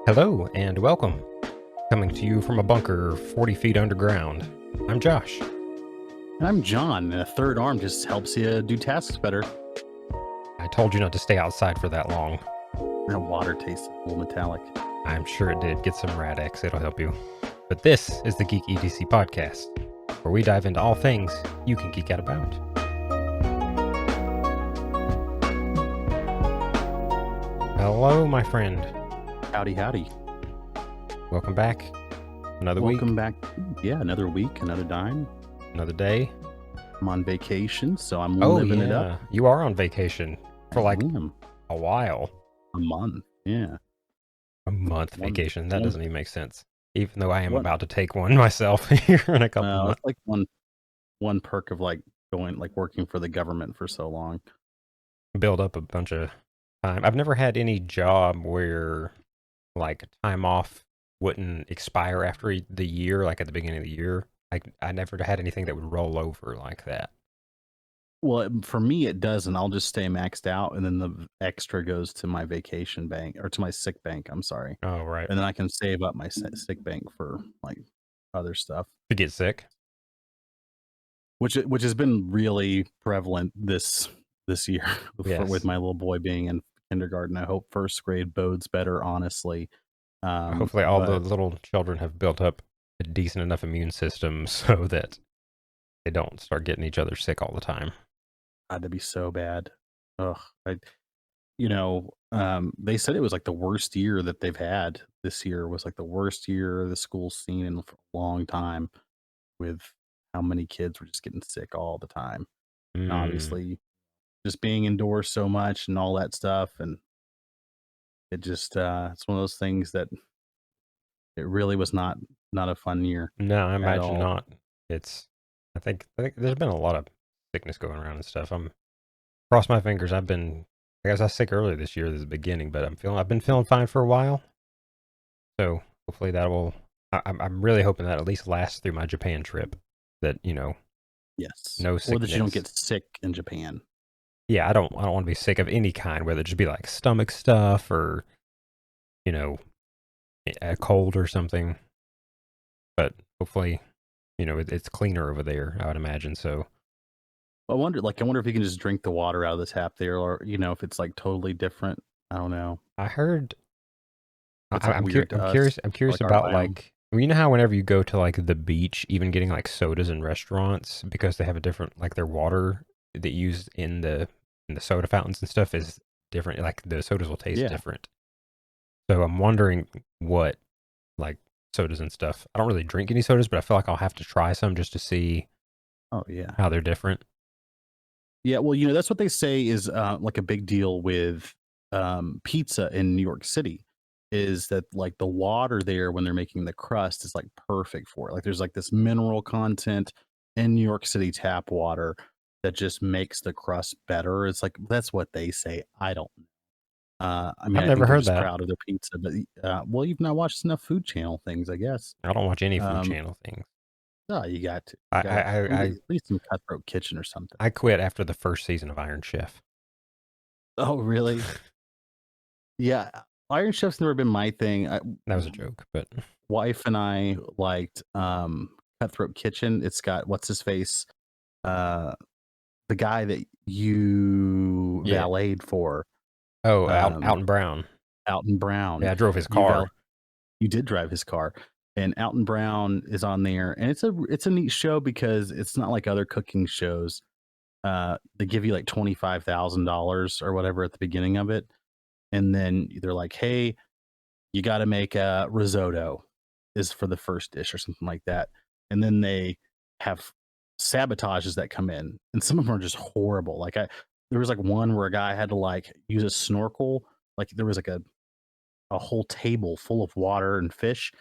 Hello and welcome. Coming to you from a bunker 40 feet underground. I'm Josh. And I'm Jon, and a third arm just helps you do tasks better. I told you not to stay outside for that long. That water tastes a little metallic. I'm sure it did. Get some Rad-X, it'll help you. But this is the Geek E.D.C podcast, where we dive into all things you can geek out about. Hello, my friend. Howdy, howdy. Welcome back. Another week. Welcome back. Yeah, another week, another dime. Another day. I'm on vacation, so I'm living it up. You are on vacation for like a while. A month, yeah. A month vacation. That doesn't even make sense. Even though I am about to take one myself here in a couple months. It's like one perk of working for the government for so long. Build up a bunch of time. I've never had any job where like time off wouldn't expire after the year, like at the beginning of the year. I never had anything that would roll over like that. Well, for me, it doesn't. I'll just stay maxed out, and then the extra goes to my vacation bank, or to my sick bank. I'm sorry. Oh, right. And then I can save up my sick bank for like other stuff. To get sick, which has been really prevalent this year with my little boy being in kindergarten. I hope first grade bodes better, honestly. Hopefully, all the little children have built up a decent enough immune system so that they don't start getting each other sick all the time. That'd be so bad. Ugh. They said it was like the worst year that they've had. This year was like the worst year the school's seen in a long time, with how many kids were just getting sick all the time. And obviously, just being indoors so much and all that stuff, and it just it's one of those things that it really was not a fun year. No, I imagine not. I think there's been a lot of sickness going around and stuff. I'm cross my fingers. I guess I was sick earlier this year at the beginning, but I've been feeling fine for a while. So hopefully that will. I'm really hoping that at least lasts through my Japan trip. That yes, no sickness. Or that you don't get sick in Japan. Yeah, I don't want to be sick of any kind, whether it just be like stomach stuff or a cold or something. But hopefully, it's cleaner over there, I would imagine. So I wonder if you can just drink the water out of the tap there, or if it's like totally different. I don't know. I heard. I'm curious. I'm curious about you know how whenever you go to like the beach, even getting like sodas in restaurants, because they have a different, like their water that used in the soda fountains and stuff is different. Like the sodas will taste different. So I'm wondering what like sodas and stuff. I don't really drink any sodas, but I feel like I'll have to try some just to see. Oh yeah, how they're different. Yeah, well, that's what they say is like a big deal with pizza in New York City, is that like the water there when they're making the crust is like perfect for it. Like there's like this mineral content in New York City tap water that just makes the crust better. It's like, that's what they say. I don't know. I've never heard that. Proud of their pizza, but well, you've not watched enough Food Channel things, I guess. I don't watch any Food Channel things. Oh, you got to. At least some Cutthroat Kitchen or something. I quit after the first season of Iron Chef. Oh, really? Yeah, Iron Chef's never been my thing. That was a joke, but wife and I liked Cutthroat Kitchen. It's got what's his face, the guy that you valeted for. Oh, Alton Brown. Alton Brown. Yeah, I drove his car. You did drive his car. And Alton Brown is on there, and it's a neat show because it's not like other cooking shows. They give you like $25,000 or whatever at the beginning of it, and then they're like, "Hey, you got to make a risotto," is for the first dish or something like that, and then they have sabotages that come in, and some of them are just horrible. Like there was like one where a guy had to like use a snorkel, like there was like a whole table full of water and fish,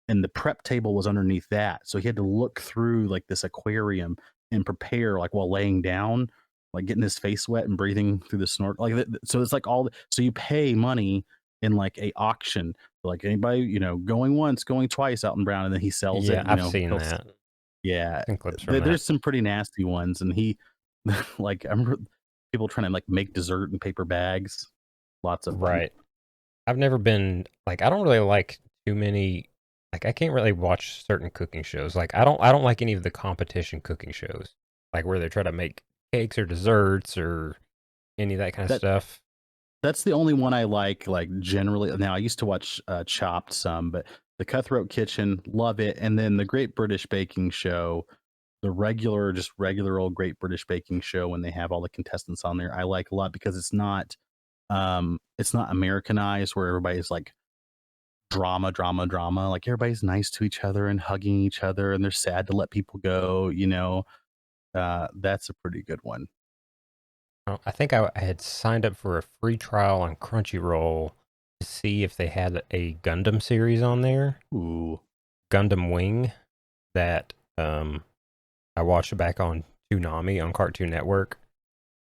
and the prep table was underneath that. So he had to look through like this aquarium and prepare like while laying down, like getting his face wet and breathing through the snorkel. Like, so it's like so you pay money in like a auction, like anybody, going once, going twice, Alton Brown, and then he sells it. Yeah, I've seen that. Yeah. There's some pretty nasty ones. And he, like, I remember people trying to like make dessert in paper bags. Lots of right. I've never been like I don't really like too many like I can't really watch certain cooking shows. Like I don't like any of the competition cooking shows. Like where they try to make cakes or desserts or any of that kind of That stuff. that's the only one I like generally. Now I used to watch Chopped some, but the Cutthroat Kitchen, love it. And then the Great British Baking Show, the regular, just regular old Great British Baking Show when they have all the contestants on there, I like a lot because it's not Americanized where everybody's like drama, drama, drama. Like everybody's nice to each other and hugging each other and they're sad to let people go, you know. That's a pretty good one. I think I had signed up for a free trial on Crunchyroll to see if they had a Gundam series on there, Ooh. Gundam Wing, that I watched back on Toonami on Cartoon Network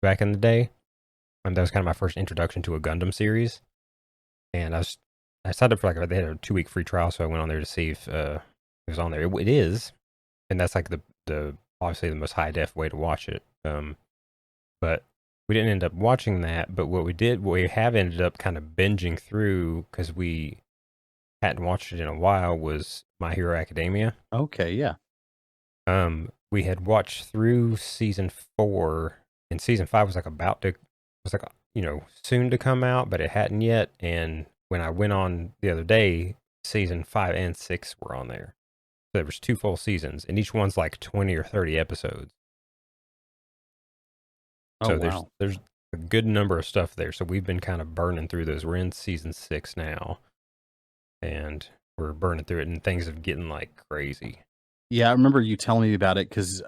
back in the day. And that was kind of my first introduction to a Gundam series. And I signed up for like they had a 2 week free trial, so I went on there to see if it was on there. It is, and that's like the obviously the most high def way to watch it. But we didn't end up watching that. But what we have ended up kind of binging through because we hadn't watched it in a while was My Hero Academia. Okay, yeah. We had watched through season 4, and season 5 was like was like soon to come out, but it hadn't yet. And when I went on the other day, season 5 and 6 were on there. So there was 2 full seasons, and each one's like 20 or 30 episodes. Oh So wow. there's a good number of stuff there. So we've been kind of burning through those. We're in season 6 now, and we're burning through it, and things are getting like crazy. Yeah, I remember you telling me about it because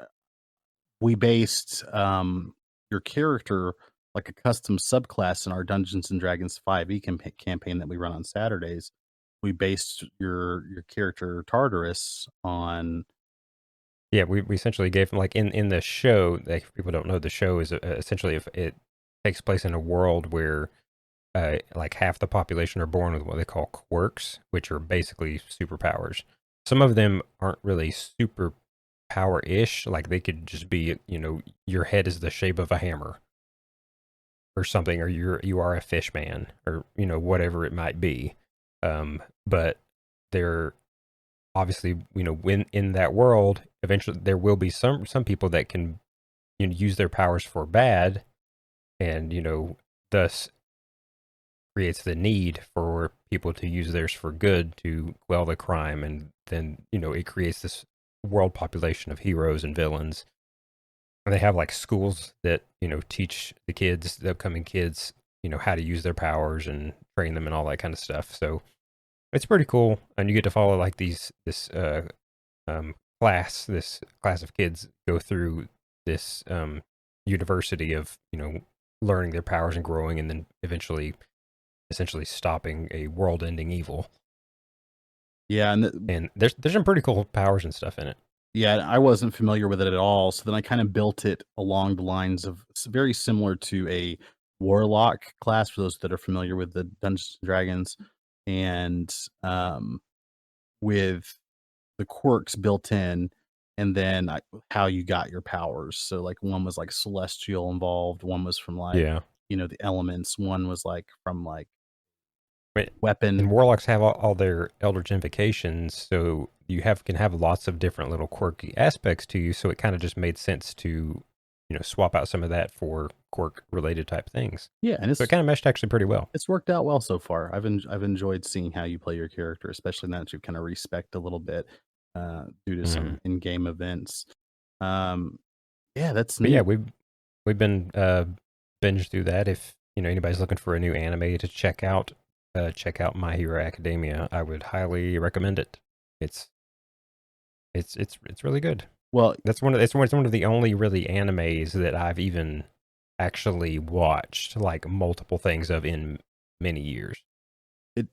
we based your character like a custom subclass in our Dungeons and Dragons 5e campaign that we run on Saturdays. We based your character Tartarus on. Yeah, we essentially gave like in the show. Like if people don't know, the show is essentially if it takes place in a world where like half the population are born with what they call quirks, which are basically superpowers. Some of them aren't really super power ish. Like they could just be, your head is the shape of a hammer or something, or you are a fish man, or whatever it might be. But they're obviously, when in that world, eventually there will be some people that can use their powers for bad, and thus creates the need for people to use theirs for good to quell the crime, and then it creates this world population of heroes and villains. And they have like schools that teach the kids, the upcoming kids, how to use their powers and train them and all that kind of stuff. So it's pretty cool, and you get to follow like um, this class of kids go through this university of learning their powers and growing, and then eventually, essentially stopping a world-ending evil. Yeah, and And there's some pretty cool powers and stuff in it. yeah, I wasn't familiar with it at all. So then I kind of built it along the lines of very similar to a warlock class for those that are familiar with the Dungeons and Dragons, and with the quirks built in, and then how you got your powers. So like one was like celestial involved, one was from like Yeah. the elements, one was like from like But- weapon. And warlocks have all their eldritch invocations, so you can have lots of different little quirky aspects to you. So it kind of just made sense to swap out some of that for quirk related type things. Yeah, and So it kind of meshed actually pretty well. it's worked out well so far. I've enjoyed seeing how you play your character, especially now that you've kind of respect a little bit due to Hmm. some in-game events. Um, yeah, that's But yeah, neat. we've been binge through that. If anybody's looking for a new anime to check out My Hero Academia. I would highly recommend it. It's it's really good. Well, It's one of the only really animes that I've even actually watched like multiple things of in many years.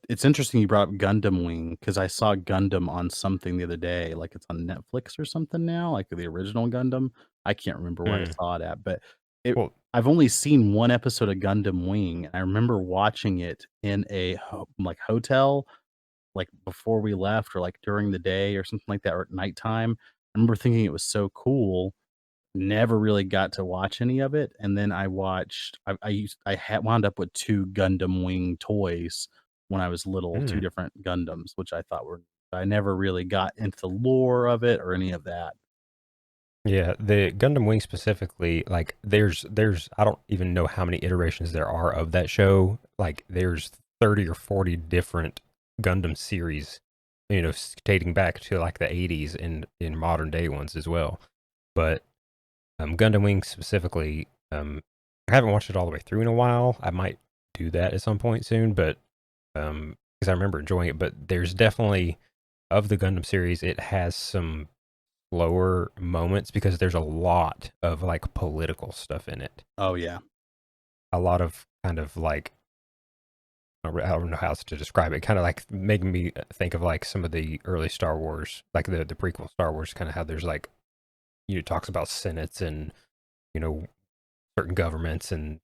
it's interesting you brought up Gundam Wing because I saw Gundam on something the other day, like it's on Netflix or something now, like the original Gundam. I can't remember where I Mm. saw it at, but it. Well, I've only seen one episode of Gundam Wing, and I remember watching it in a like hotel, like before we left, or like during the day or something like that, or at nighttime. I remember thinking it was so cool. Never really got to watch any of it, and then I watched. I wound up with two Gundam Wing toys, when I was little, two Mm. different Gundams, which I thought were. I never really got into the lore of it or any of that. Yeah, the Gundam Wing specifically, like there's I don't even know how many iterations there are of that show. Like there's 30 or 40 different Gundam series, dating back to like the 80s and in modern day ones as well. But Gundam Wing specifically, I haven't watched it all the way through in a while. I might do that at some point soon, but because I remember enjoying it. But there's definitely of the Gundam series, it has some slower moments because there's a lot of like political stuff in it. Oh yeah. A lot of kind of like I don't know how else to describe it. Kind of like making me think of like some of the early Star Wars, like the prequel Star Wars, kind of how there's like talks about senates and you know certain governments and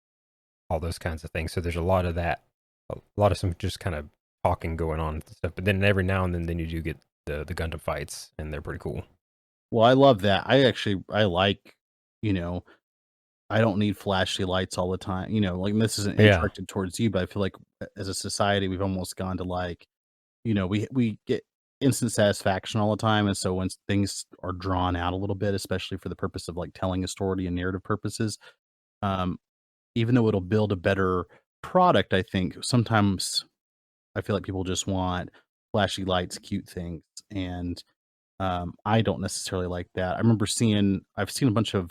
all those kinds of things. So there's a lot of that, a lot of some just kind of talking going on and stuff. But then every now and then you do get the Gundam fights, and they're pretty cool. Well, I love that. I like, you know, I don't need flashy lights all the time. Like this isn't Yeah. directed towards you, but I feel like as a society, we've almost gone to like, we get instant satisfaction all the time. And so when things are drawn out a little bit, especially for the purpose of like telling a story and narrative purposes, um, even though it'll build a better product, I think sometimes I feel like people just want flashy lights, cute things. And I don't necessarily like that. I've seen a bunch of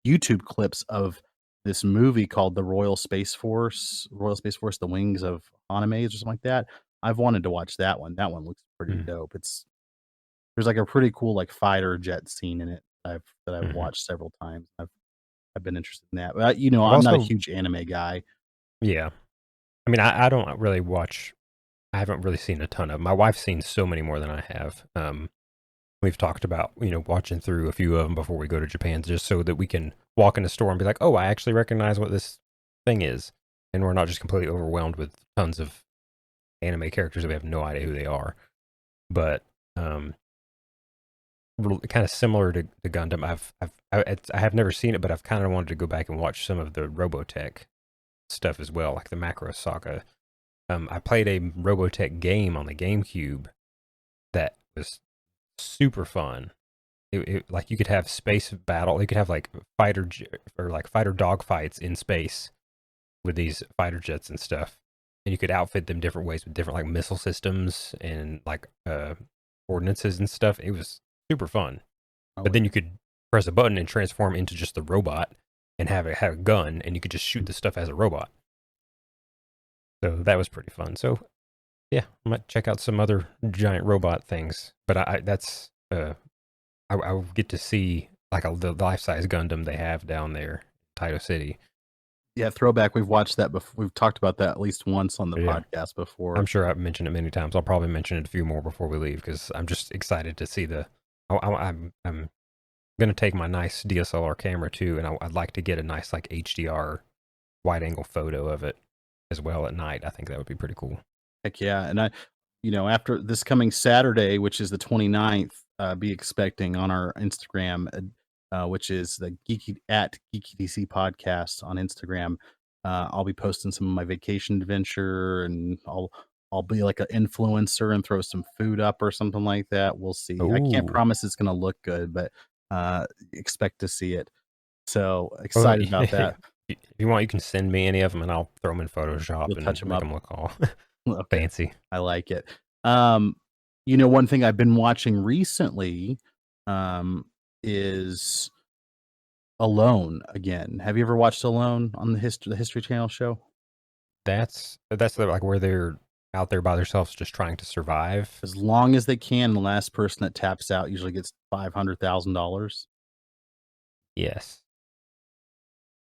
YouTube clips of this movie called the Royal Space Force, The Wings of Animes or something like that. I've wanted to watch that one. That one looks pretty Mm-hmm. dope. There's like a pretty cool like fighter jet scene in it that I've Mm-hmm. watched several times. I've been interested in that. But I've I'm not a also, huge anime guy. yeah. I mean, I don't really watch. I haven't really seen a ton of. My wife's seen so many more than I have. We've talked about watching through a few of them before we go to Japan, just so that we can walk in the store and be like, oh, I actually recognize what this thing is, and we're not just completely overwhelmed with tons of anime characters that we have no idea who they are. But um, kind of similar to Gundam, I have never seen it, but I've kind of wanted to go back and watch some of the Robotech stuff as well, like the Macross Saga. I played a Robotech game on the GameCube that was super fun. Like you could have space battle, you could have like or like fighter dog fights in space with these fighter jets and stuff, and you could outfit them different ways with different like missile systems and like ordinances and stuff. It was super fun. Oh, But then you could press a button and transform into just the robot and have a gun, and you could just shoot the stuff as a robot. So that was pretty fun. So yeah, I might check out some other giant robot things. But I that's I get to see like the life size Gundam they have down there, Taito City. yeah, throwback. We've watched that before. We've talked about that at least once on the Yeah, podcast I'm before. sure I've mentioned it many times. I'll probably mention it a few more before we leave because I'm just excited to see the. I'm gonna take my nice DSLR camera too, and I'd like to get a nice like HDR wide angle photo of it as well at night. I think that would be pretty cool. Heck yeah. And after this coming Saturday, which is the 29th, be expecting on our Instagram, which is the Geeky at Geek.E.D.C podcast on Instagram. I'll be posting some of my vacation adventure, and I'll be like an influencer and throw some food up or something like that. We'll see. I can't Oh, promise it's gonna look good, but expect to see it. So well, excited about that. if you want, you can send me any of them, and I'll throw them in Photoshop You'll touch and them make up. them look all Okay. fancy. I like it. Um, one thing I've been watching recently, um, is Alone again. Have you ever watched Alone on the History Channel show? Like where they're out there by themselves just trying to survive. As long as they can, the last person that taps out usually gets $500,000. Yes.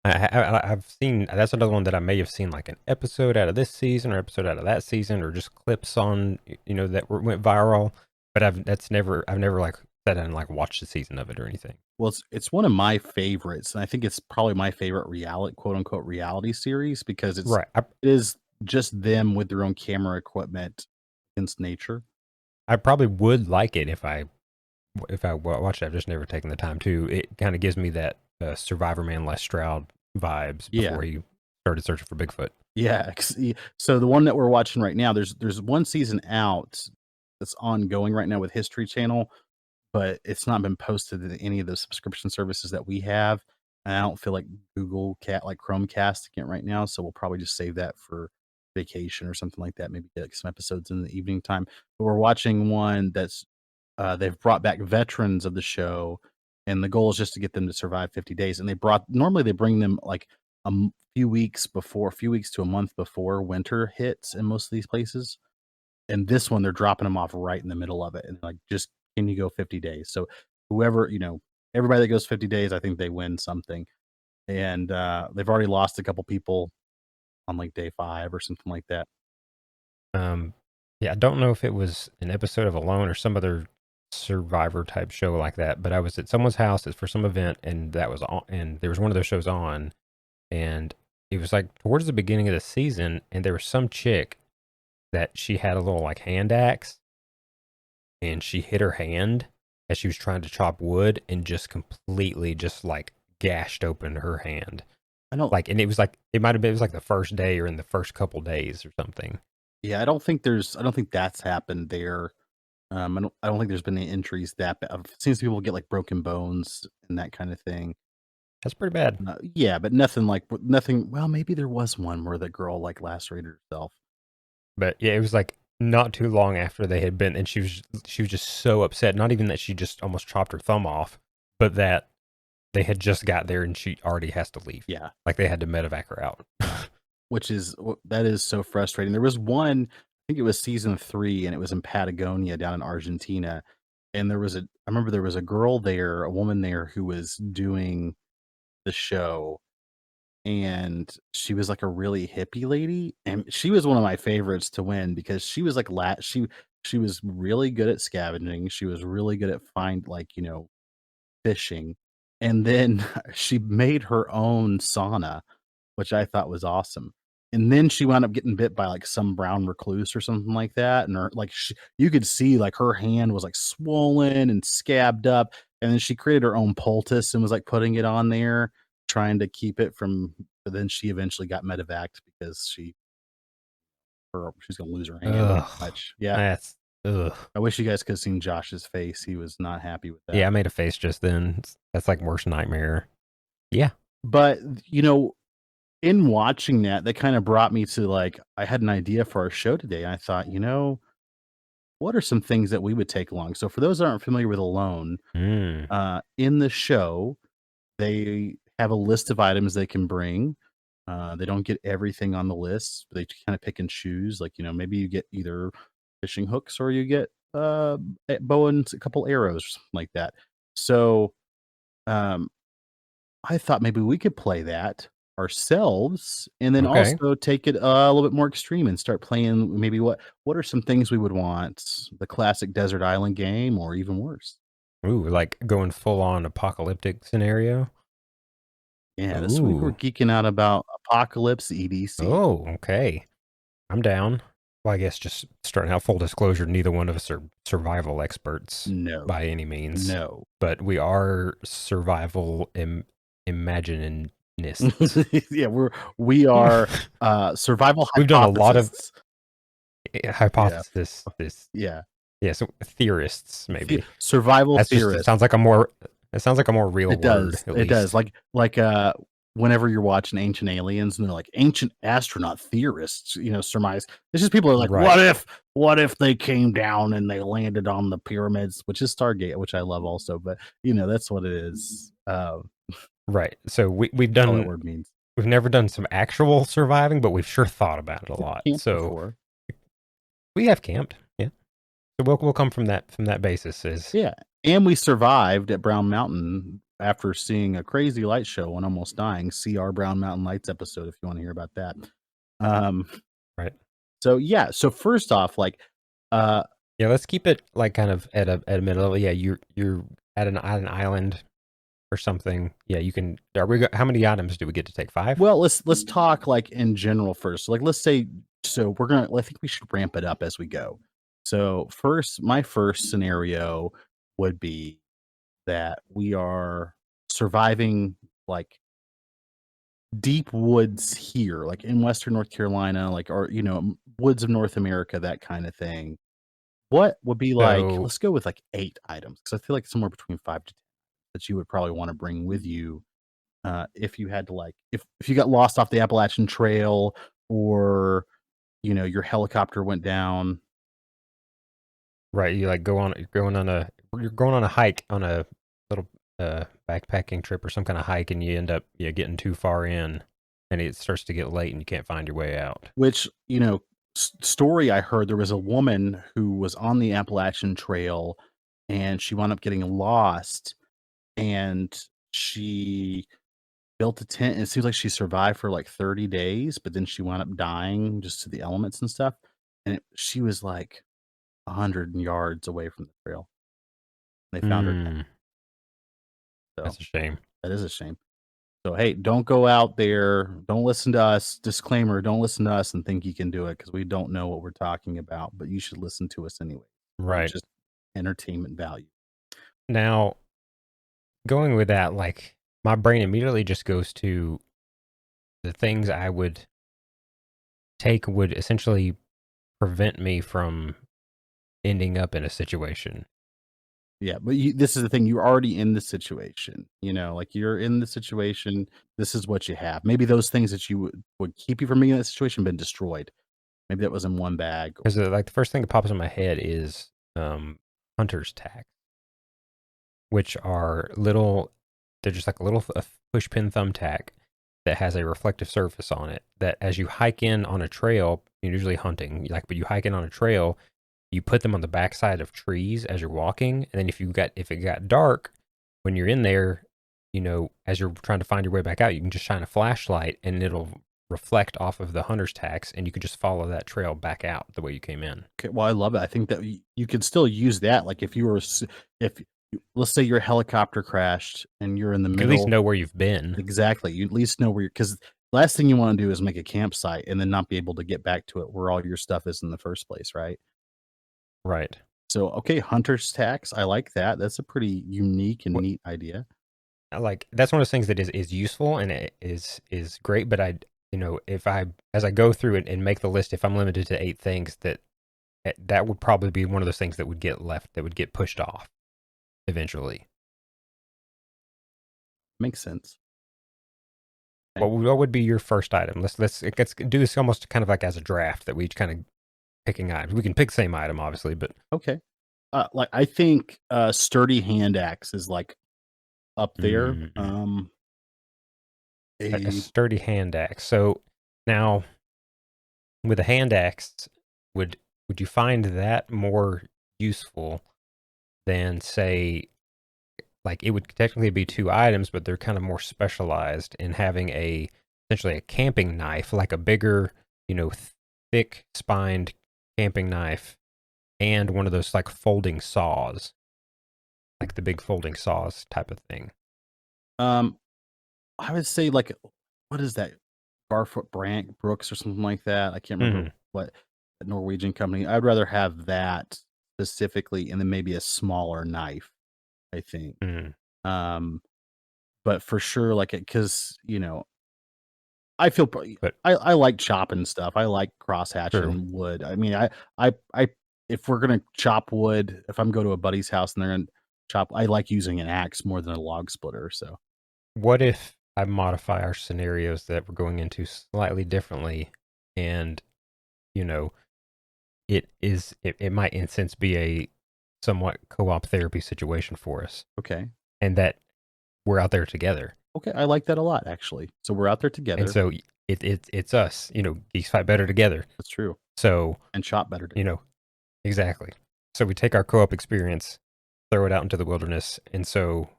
I've seen that's another one that I may have seen like an episode out of this season or episode out of that season or just clips on that went viral, but I've never like sat down and like watched the season of it or anything. Well, it's one of my favorites, and I think it's probably my favorite reality, quote unquote, reality series because Right. it is just them with their own camera equipment against nature. I probably would like it if I watched it. I've just never taken the time to. It kind of gives me that Survivor Man Les Stroud vibes Yeah. before he started searching for Bigfoot. Yeah, so the one that we're watching right now, there's one season out that's ongoing right now with History Channel, but it's not been posted to any of the subscription services that we have, and I don't feel like Chromecasting it right now, so we'll probably just save that for vacation or something like that, maybe get, like, some episodes in the evening time, but we're watching one that's, they've brought back veterans of the show, and the goal is just to get them to survive 50 days, and normally they bring them, like, a few weeks to a month before winter hits in most of these places, and this one, they're dropping them off right in the middle of it, and, like, just, "Can you go 50 days?" So, whoever everybody that goes 50 days, I think they win something, and, they've already lost a couple people on, like, day 5 or something like that. Um, yeah, I don't know if it was an episode of Alone or some other Survivor type show like that, but I was at someone's house for some event, and that was on, and there was one of those shows on, and it was like towards the beginning of the season, and there was some chick that she had a little like hand axe, and she hit her hand as she was trying to chop wood, and just completely just like gashed open her hand. I don't Like, and it was like it might have been it was like the first day or in the first couple days or something. Yeah, I don't think that's happened there. I don't think there's been any injuries that bad. I've seen some people get, like, broken bones and that kinda thing. That's pretty bad. Yeah, but nothing like nothing well, maybe there was one where the girl, like, lacerated herself. But yeah, it was like not too long after they had been, and she was just so upset. Not even that she just almost chopped her thumb off, but that they had just got there and she already has to leave. Yeah, Like they had to medevac her out. that is so frustrating. There was one, I think it was season 3, and it was in Patagonia down in Argentina, and I remember there was a girl there, a woman there who was doing the show, and she was like a really hippie lady, and she was one of my favorites to win because she was like she was really good at scavenging. She was really good at fishing, and then she made her own sauna, which I thought was awesome. And then she wound up getting bit by like some brown recluse or something like that, and you could see like her hand was like swollen and scabbed up, and then she created her own poultice and was like putting it on there, trying to keep it from. But then she eventually got medevaced because she's gonna lose her hand pretty Ugh, much. Yeah, that's ugh. I wish you guys could have seen Josh's face. He was not happy with Yeah, that. I made a face just then. That's like worst nightmare. Yeah. But in watching that, that kind of brought me to like I had an idea for our show today. I thought, what are some things that we would take along? So for those that aren't familiar with Alone, Mm. in the show, they have a list of items they can bring. They don't get everything on the list. They kind of pick and choose. Like, maybe you get either fishing hooks or you get a bow and a couple arrows, or something like that. So um, I thought maybe we could play that ourselves and then Okay. also take it a little bit more extreme and start playing maybe what are some things we would want? The classic desert island game or even worse? Ooh, like going full on apocalyptic scenario. Yeah, this week we're Ooh. geeking out about Apocalypse EDC. Oh, okay. I'm down. Well, I guess just starting out full disclosure, neither one of us are survival experts No. by any means, No. but we are survival imaginists. Yeah, we are, survival We've done a lot of hypothesis. Yeah. hypothesis. This, Yeah. yeah, so theorists maybe. Survival That's just it theorist. sounds like a more it sounds like a more real It word does, at it does. least. Whenever you're watching Ancient Aliens and they're like, "Ancient astronaut theorists," surmise. It's just people are like, Right, what if they came down and they landed on the pyramids?" Which is Stargate, which I love also, but, that's what it is. right. So we've That's all that done word means. we've never done some actual surviving, but we've sure thought about it a lot. Camped So before. we have camped. Yeah. So we'll come from that basis is Yeah, and we survived at Brown Mountain after seeing a crazy light show and almost dying. See our Brown Mountain Lights episode if you wanna hear about that. Um, right. so yeah, so first off, uh Yeah, let's keep it like kind of at a middle. Yeah, you're at an island or something. Yeah, you can. How many items do we get to take? 5? well, let's talk, like, in general first. Like, let's say so I think we should ramp it up as we go. So, my first scenario would be that we are surviving, like, deep woods here, like in Western North Carolina, like, or, woods of North America, that kind of thing. What would be like, So let's go with like 8 items, because I feel like somewhere between 5 to 10 that you would probably want to bring with you, if you had to, like, if you got lost off the Appalachian Trail, or, your helicopter went down. right, you like you're going on a hike on a little backpacking trip or some kind of hike, and you end up getting too far in, and it starts to get late, and you can't find your way out. Which, story I heard, there was a woman who was on the Appalachian Trail, and she wound up getting lost, and she built a tent, and it seems like she survived for, like, 30 days, but then she wound up dying just to the elements and stuff, and she was, like, 100 yards away from the trail. They found her tent, Mm, so that's a shame. that is a shame. So, hey, don't go out there, don't listen to us. Disclaimer, don't listen to us and think you can do it, because we don't know what we're talking about, but you should listen to us anyway. We're Right. just entertainment value. Now, going with that, like my brain immediately just goes to the things I would take would essentially prevent me from ending up in a situation. Yeah, but this is the thing, you're already in the situation, like, you're in the situation, this is what you have. Maybe those things that you would keep you from being in that situation been destroyed. Maybe that was in one bag. Because like the first thing that pops in my head is hunter's tack, which are little. They're just like a little push pin thumbtack that has a reflective surface on it. That as you hike in on a trail, you're usually hunting, like, but you hike in on a trail, you put them on the backside of trees as you're walking, and then if it got dark when you're in there, as you're trying to find your way back out, you can just shine a flashlight and it'll reflect off of the hunter's tacks, and you can just follow that trail back out the way you came in. Okay, well, I love it. I think that you could still use that, like, if you were if let's say your helicopter crashed and you're in the You can at least middle. know where you've been. Exactly, you at least know where you're, because last thing you wanna do is make a campsite and then not be able to get back to it where all your stuff is in the first place, right? Right. So, okay, hunter's tax, I like that. That's a pretty unique and What neat idea. I like that's one of those things that is useful and it is great, but if I as I go through it and make the list, if I'm limited to 8 things, that would probably be one of those things that would get left, that would get pushed off eventually. Makes sense. Okay. What would be your first item? Let's do this almost kind of like as a draft, that we each kind of picking items. We can pick the same item, obviously, but Okay. Like, I think, sturdy hand axe is, like, up there. mm, a A sturdy hand axe. So now, with a hand axe, would would you find that more useful than, say, like, it would technically be 2 items, but they're kind of more specialized in having essentially a camping knife, like a bigger, thick spined camping knife, and one of those like folding saws, like the big folding saws type of thing. um, I would say, like, what is that? Garfoot Brant Brooks or something like that. I can't remember Mhm. what Norwegian company. I'd rather have that specifically, and then maybe a smaller knife, I think. Mhm. Um, but for sure, like, because I feel But I like chopping stuff. I like cross true. hatching wood. I mean, I if we're gonna chop wood, if I'm go to a buddy's house and they're gonna chop, I like using an axe more than a log splitter. So What if I modify our scenarios that we're going into slightly differently, and, you know, it might in a sense be a somewhat co-op therapy situation for us, okay, and that we're out there together. okay, I like that a lot, actually. So we're out there And together. so it's us, geeks fight better together. That's true, So, and chop better you together. know, exactly. So we take our co-op experience, throw it out into the wilderness, and so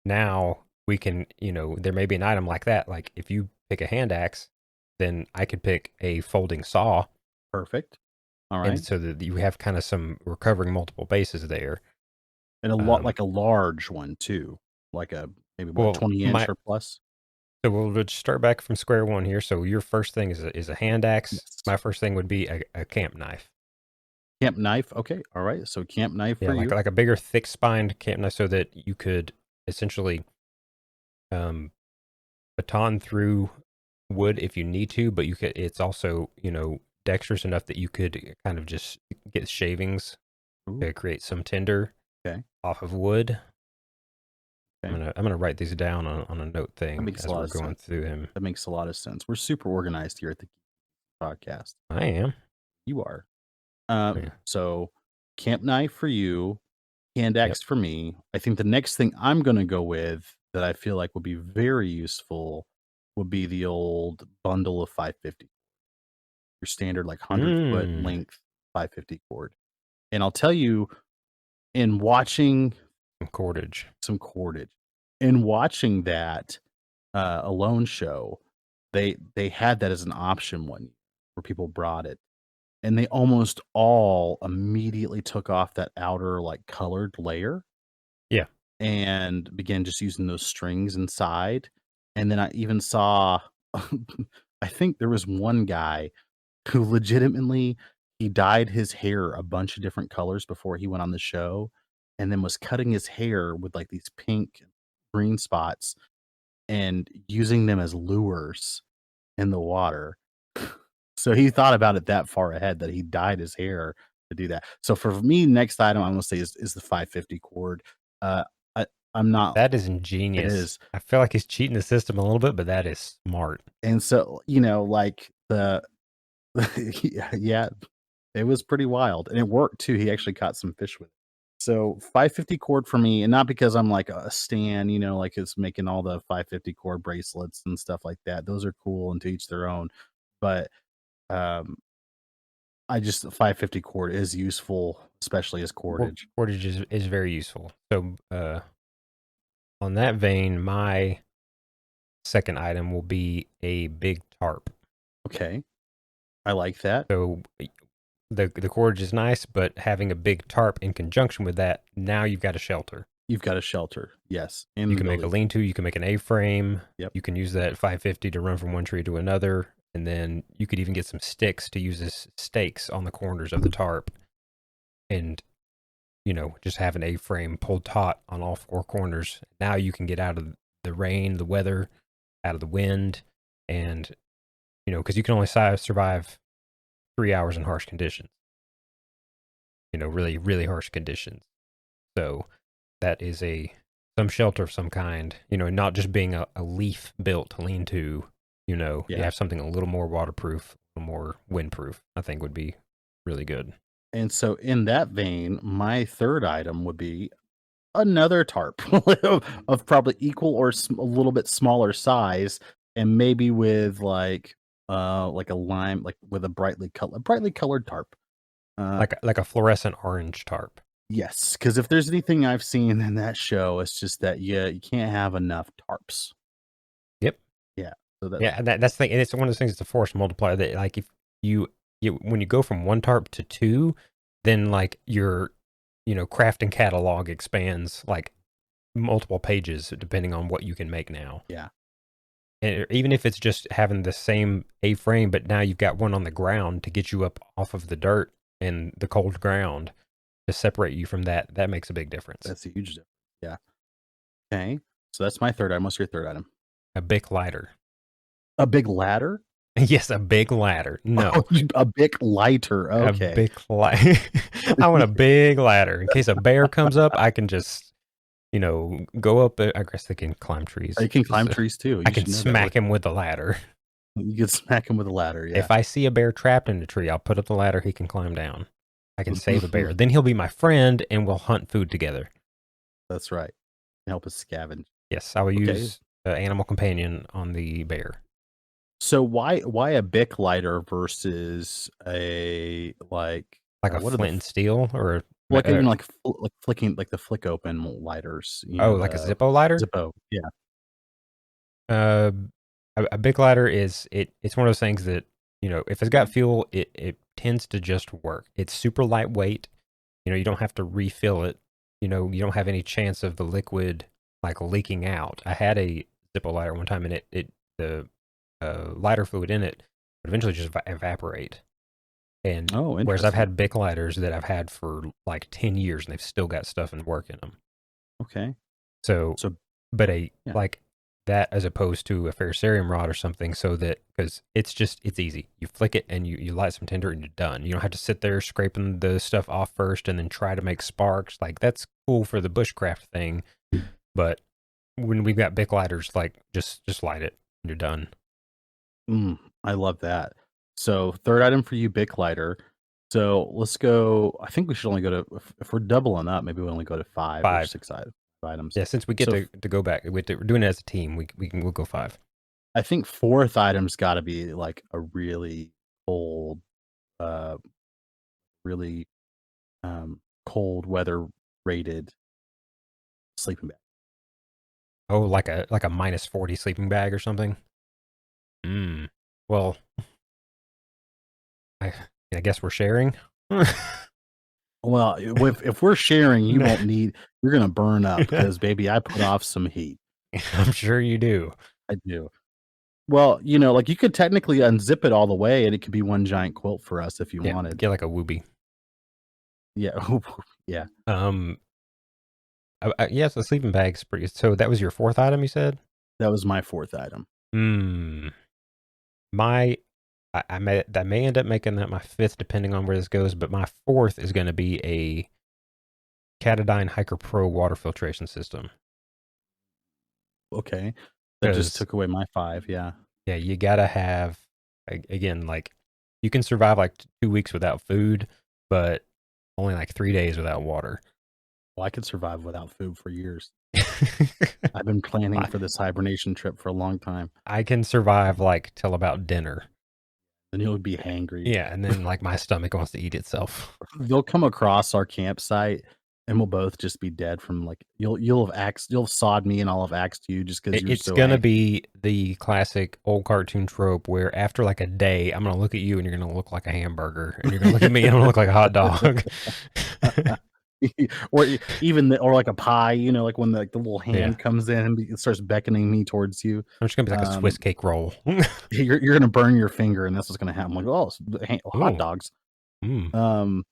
now we can, there may be an item like that. Like if you pick a hand axe, then I could pick a folding saw, Perfect. All and right, so that you have kind of we're covering multiple bases there. and a lot, Um, like a large one too, like a maybe what, well, 20-inch my or plus. so we'll just start back from square one here. So your first thing is a hand axe. Yes. My first thing would be a camp knife. Camp knife. Okay. All right. So camp knife Yeah, for like you. like a bigger, thick spined camp knife, so that you could essentially um, baton through. wood if you need to, but you could. It's also dexterous enough that you could kind of just get shavings Ooh, to create some tinder okay. off of wood. Okay. I'm gonna write these down on a note That thing makes a as lot we're of going sense. through him. That makes a lot of sense. We're super organized here at the podcast. I am. You are. Yeah. So camp knife for you, hand Yep. axe for me. I think the next thing I'm gonna go with that I feel like would be very useful would be the old bundle of 550, your standard like 100-foot Mm. length 550 cord. And I'll tell you, in watching Some cordage. some cordage, in watching that Alone show, they had that as an option one year where people brought it, and they almost all immediately took off that outer like colored layer Yeah. and began just using those strings inside. And then I even saw, I think there was one guy who legitimately he dyed his hair a bunch of different colors before he went on the show, and then was cutting his hair with like these pink green spots and using them as lures in the water. So he thought about it that far ahead that he dyed his hair to do that. So for me, next item I'm gonna say is the 550 cord. Uh, I I'm not. That is It ingenious. is, I feel like he's cheating the system a little bit, but that is smart. and so like the yeah, yeah, it was pretty wild, and it worked too. He actually caught some fish with it. So 550 cord for me, and not because I'm like a stan, like it's making all the 550 cord bracelets and stuff like that. Those are cool and to each their own. But um I just 550 cord is useful, especially as cordage. Cordage is very useful. So, on that vein, my second item will be a big tarp. Okay. I like that. So the cordage is nice, but having a big tarp in conjunction with that, now you've got a shelter. You've got a shelter. Yes. And You the can make a ability. lean-to, you can make an A-frame. Yep. You can use that 550 to run from one tree to another, and then you could even get some sticks to use as stakes on the corners of the tarp, and just have an A-frame pulled taut on all four corners. Now you can get out of the rain, the weather, out of the wind, and because you can only survive 3 hours in harsh conditions. Really, really harsh conditions. So that is some shelter of some kind. Not just being a leaf built lean to. You Yeah. have something a little more waterproof, a little more windproof. I think would be really good. And so in that vein, my third item would be another tarp of probably equal or a little bit smaller size, and maybe with like a lime, like with a brightly colored tarp. Like a fluorescent orange tarp. Yes, because if there's anything I've seen in that show, it's just that you can't have enough tarps. Yep. Yeah, so that's Yeah, that's the thing, and it's one of those things. It's a force multiplier that, like, if you when you go from one tarp to two, then like your crafting catalog expands like multiple pages depending on what you can make now. yeah. And even if it's just having the same A-frame, but now you've got one on the ground to get you up off of the dirt and the cold ground to separate you from that, that makes a big difference. That's a huge difference. Yeah. Okay. So that's my third item. What's your third item? A big ladder. A big ladder? Yes, a big ladder. No, Oh, a big lighter. a Okay. big ladder. I want a big ladder in case a bear comes up. I can just go up. I guess they can climb trees. You can climb trees too. I You can should know that. smack him with the ladder. You can smack him with a ladder. Yeah. If I see a bear trapped in a tree, I'll put up the ladder. He can climb down. I can save a bear. Then he'll be my friend, and we'll hunt food together. That's right. Help us scavenge. Yes, I will use animal companion on the bear. So why a Bic lighter versus a like A what are flint and steel, or like even like flicking like the flick open lighters? like a Zippo lighter. Zippo, yeah. A big ladder it's one of those things that if it's got fuel, it tends to just work. It's super lightweight. You don't have to refill it. You don't have any chance of the liquid like leaking out. I had a Zippo lighter one time, and the lighter fluid in it would eventually just evaporate. And whereas I've had Bic lighters that I've had for like 10 years, and they've still got stuff and work in them. Okay. So but like that as opposed to a ferrocerium rod or something, so that because it's easy. You flick it and you light some tinder and you're done. You don't have to sit there scraping the stuff off first and then try to make sparks. Like that's cool for the bushcraft thing, but when we've got Bic lighters, like just light it and you're done. I love that. So third item for you, Bic lighter. So let's go. I think we should only go to if we're doubling up, maybe we only go to five or 5. six items. Yeah, since we get So to go back, we're doing it as a team. We'll go 5. I think fourth item's got to be like a really cold, uh, really cold weather rated sleeping bag. Oh, like a -40 sleeping bag or something. Hmm. Well, I I guess we're sharing. Well, if we're sharing, you won't need. You're gonna burn up because, baby, I put off some heat. I'm sure you do. I do. Well, like you could technically unzip it all the way, and it could be one giant quilt for us if you Yeah, wanted. get like a Wooby. Yeah, yeah. Um, yeah, so sleeping bag's pretty. So that was your fourth item, you said? That was my fourth item. Hmm. My, I may end up making that my fifth, depending on where this goes. But my fourth is going to be a Catadine Hiker Pro water filtration system. Okay, that just Because took away my five. Yeah. yeah, you gotta have again like you can survive like 2 weeks without food, but only like 3 days without water. Well, I could survive without food for years. I've been planning I, for this hibernation trip for a long time. I can survive like till about dinner. Then you'll be hangry. Yeah, and then like my stomach wants to eat itself. They'll come across our campsite, and we'll both just be dead from like you'll have sawed me, and I'll have axed you just because you're It's so gonna angry. be the classic old cartoon trope where after like a day, I'm gonna look at you and you're gonna look like a hamburger, and you're gonna look at me and I'm gonna look like a hot dog. or like a pie, like when like the little Yeah, hand comes in and it starts beckoning me towards you. I'm just gonna be like a Swiss Um, cake roll. you're gonna burn your finger, and that's what's gonna happen. Like, oh, hot Ooh, dogs. mm. Um,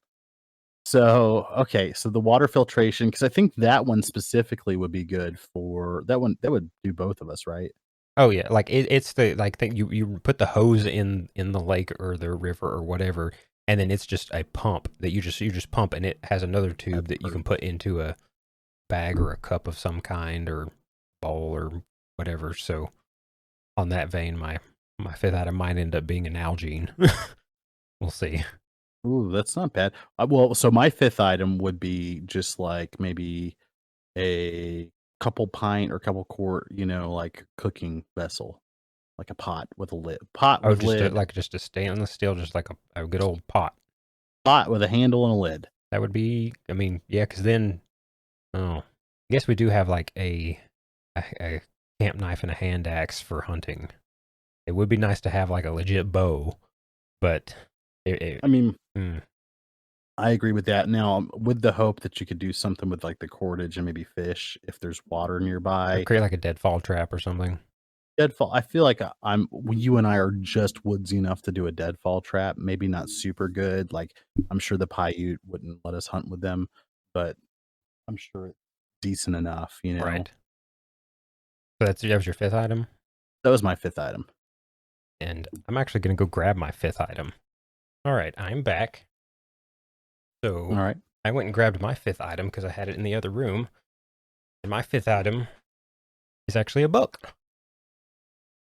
so okay, so the water filtration, because I think that one specifically would be good for that one. That would do both of us, right? Oh yeah, like it's the like thing you put the hose in the lake or the river or whatever, and then it's just a pump that you just pump, and it has another tube That's that you can perfect. put into a bag or a cup of some kind or bowl or whatever. So on that vein, my fifth item might end up being an Algene. We'll see. Ooh, that's not bad. Well, so my fifth item would be just like maybe a couple pint or couple quart, like cooking vessel, like a pot with a lid, Oh, just a stainless steel, just like a good old pot. pot with a handle and a lid. That would be. I mean, yeah, because then oh, I guess we do have like a camp knife and a hand axe for hunting. It would be nice to have like a legit bow, but I mean, mm, I agree with that. Now, with the hope that you could do something with like the cordage and maybe fish if there's water or nearby. create like a deadfall trap or something. Deadfall. I feel like you and I are just woodsy enough to do a deadfall trap. Maybe not super good. Like I'm sure the Paiute wouldn't let us hunt with them, but I'm sure it's decent enough. Right. So that was your fifth item, That was my fifth item. and I'm actually gonna go grab my fifth item. All right, I'm back. All So right. I went and grabbed my fifth item because I had it in the other room, and my fifth item is actually a book,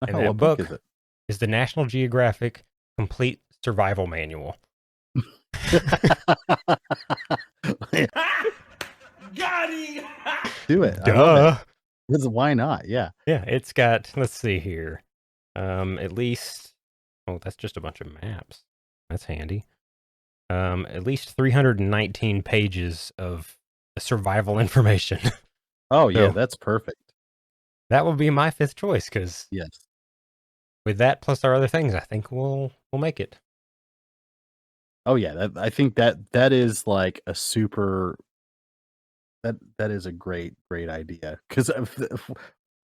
and Oh, that what book is book it? is the National Geographic Complete Survival Manual. Got him! Do it. I love it. Duh. Because why not? Yeah. Yeah, it's got, let's see here. At least, oh, that's just a bunch of maps. That's handy. At least 319 pages of survival information. Oh yeah, So that's perfect. that will be my fifth choice because Yes. with that plus our other things, I think we'll make it. Oh yeah, I think that is like a super that is a great idea because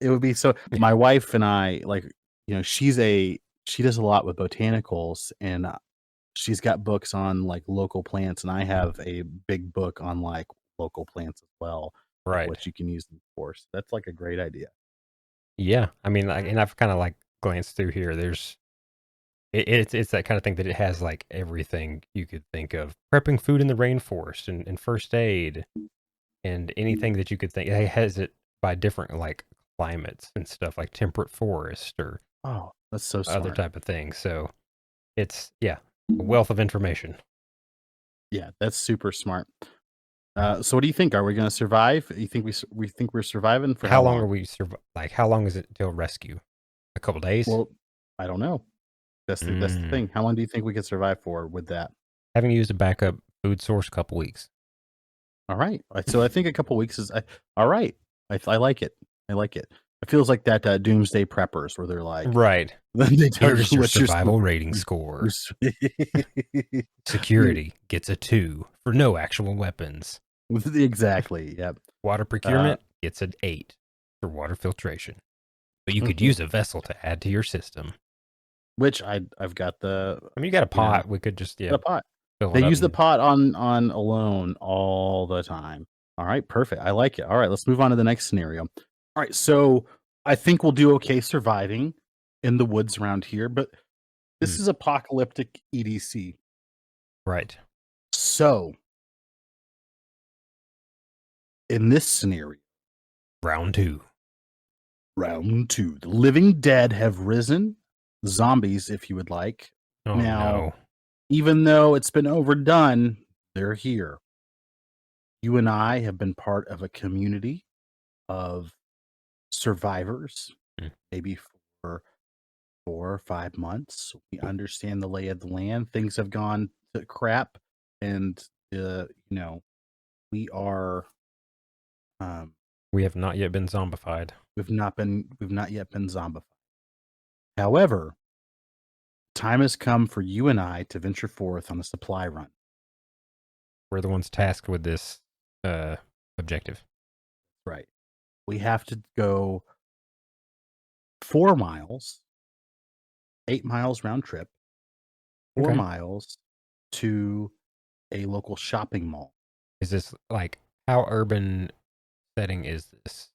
it would be so. My wife and I like she does a lot with botanicals and she's got books on like local plants and I have a big book on like local plants as well of Right. what you can use them for. So that's like a great idea. Yeah, I mean, and I've kind of like glanced through here. It's that kind of thing that it has like everything you could think of: prepping food in the rainforest and first aid and anything that you could think. It has it by different like climates and stuff, like temperate forest or Oh, that's so other smart. type of things. So it's a wealth of information. Yeah, that's super smart. So what do you think? Are we going to survive? You think we think we're surviving for how How long are long? we like? How long is it till rescue? A couple days? Well, I don't know. That's the Mm. thing. How long do you think we could survive for with that? Having used a backup food source, a couple weeks. All right. So I think a couple weeks is all right. I like it. I like it. It feels like that Doomsday Preppers where they're like, Right. then they tell Here's you your what you're survival rating you're- score. you're- Security gets a 2 for no actual weapons. exactly. Yep. Water Uh, procurement gets an 8 for water filtration. But you could use a vessel to add to your system. which I've got the I mean, you got a you know pot. We could just the pot. fill They it up use the and pot on alone all the time. All right, perfect. I like it. All right, let's move on to the next scenario. All right, so I think we'll do okay surviving in the woods around here, but Hmm. this is apocalyptic EDC. Right. So in this scenario, Round 2. round two, the living dead have risen, zombies, if you would like. Oh Now, no. even though it's been overdone, they're here. You and I have been part of a community of survivors, Hmm. maybe for 4 or 5 months. We understand the lay of the land. Things have gone to crap, and we are We have not yet been zombified. we've not yet been zombified. However, time has come for you and I to venture forth on a supply run. We're the ones tasked with this uh, objective. Right. We have to go 4 miles, 8 miles round trip, four Okay. miles to a local shopping mall. Is this like how urban setting is this?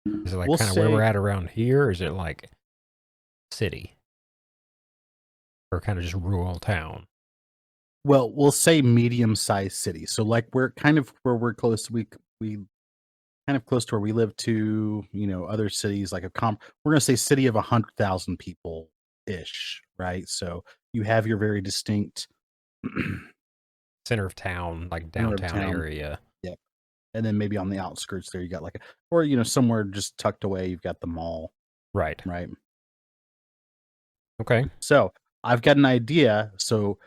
Is it like We'll kind of where we're say at around here? Or is it like city or kind of just rural town? Well, we'll say medium-sized city. So, like, we're kind of where we're close. We kind of close to where we live to, other cities like we're gonna say city of 100,000 people ish, right? So you have your very distinct Center of town, like center of downtown town. area. Yep. And then maybe on the outskirts there you got like or somewhere just tucked away, you've got the mall, Right. right? Okay. So I've got an idea. So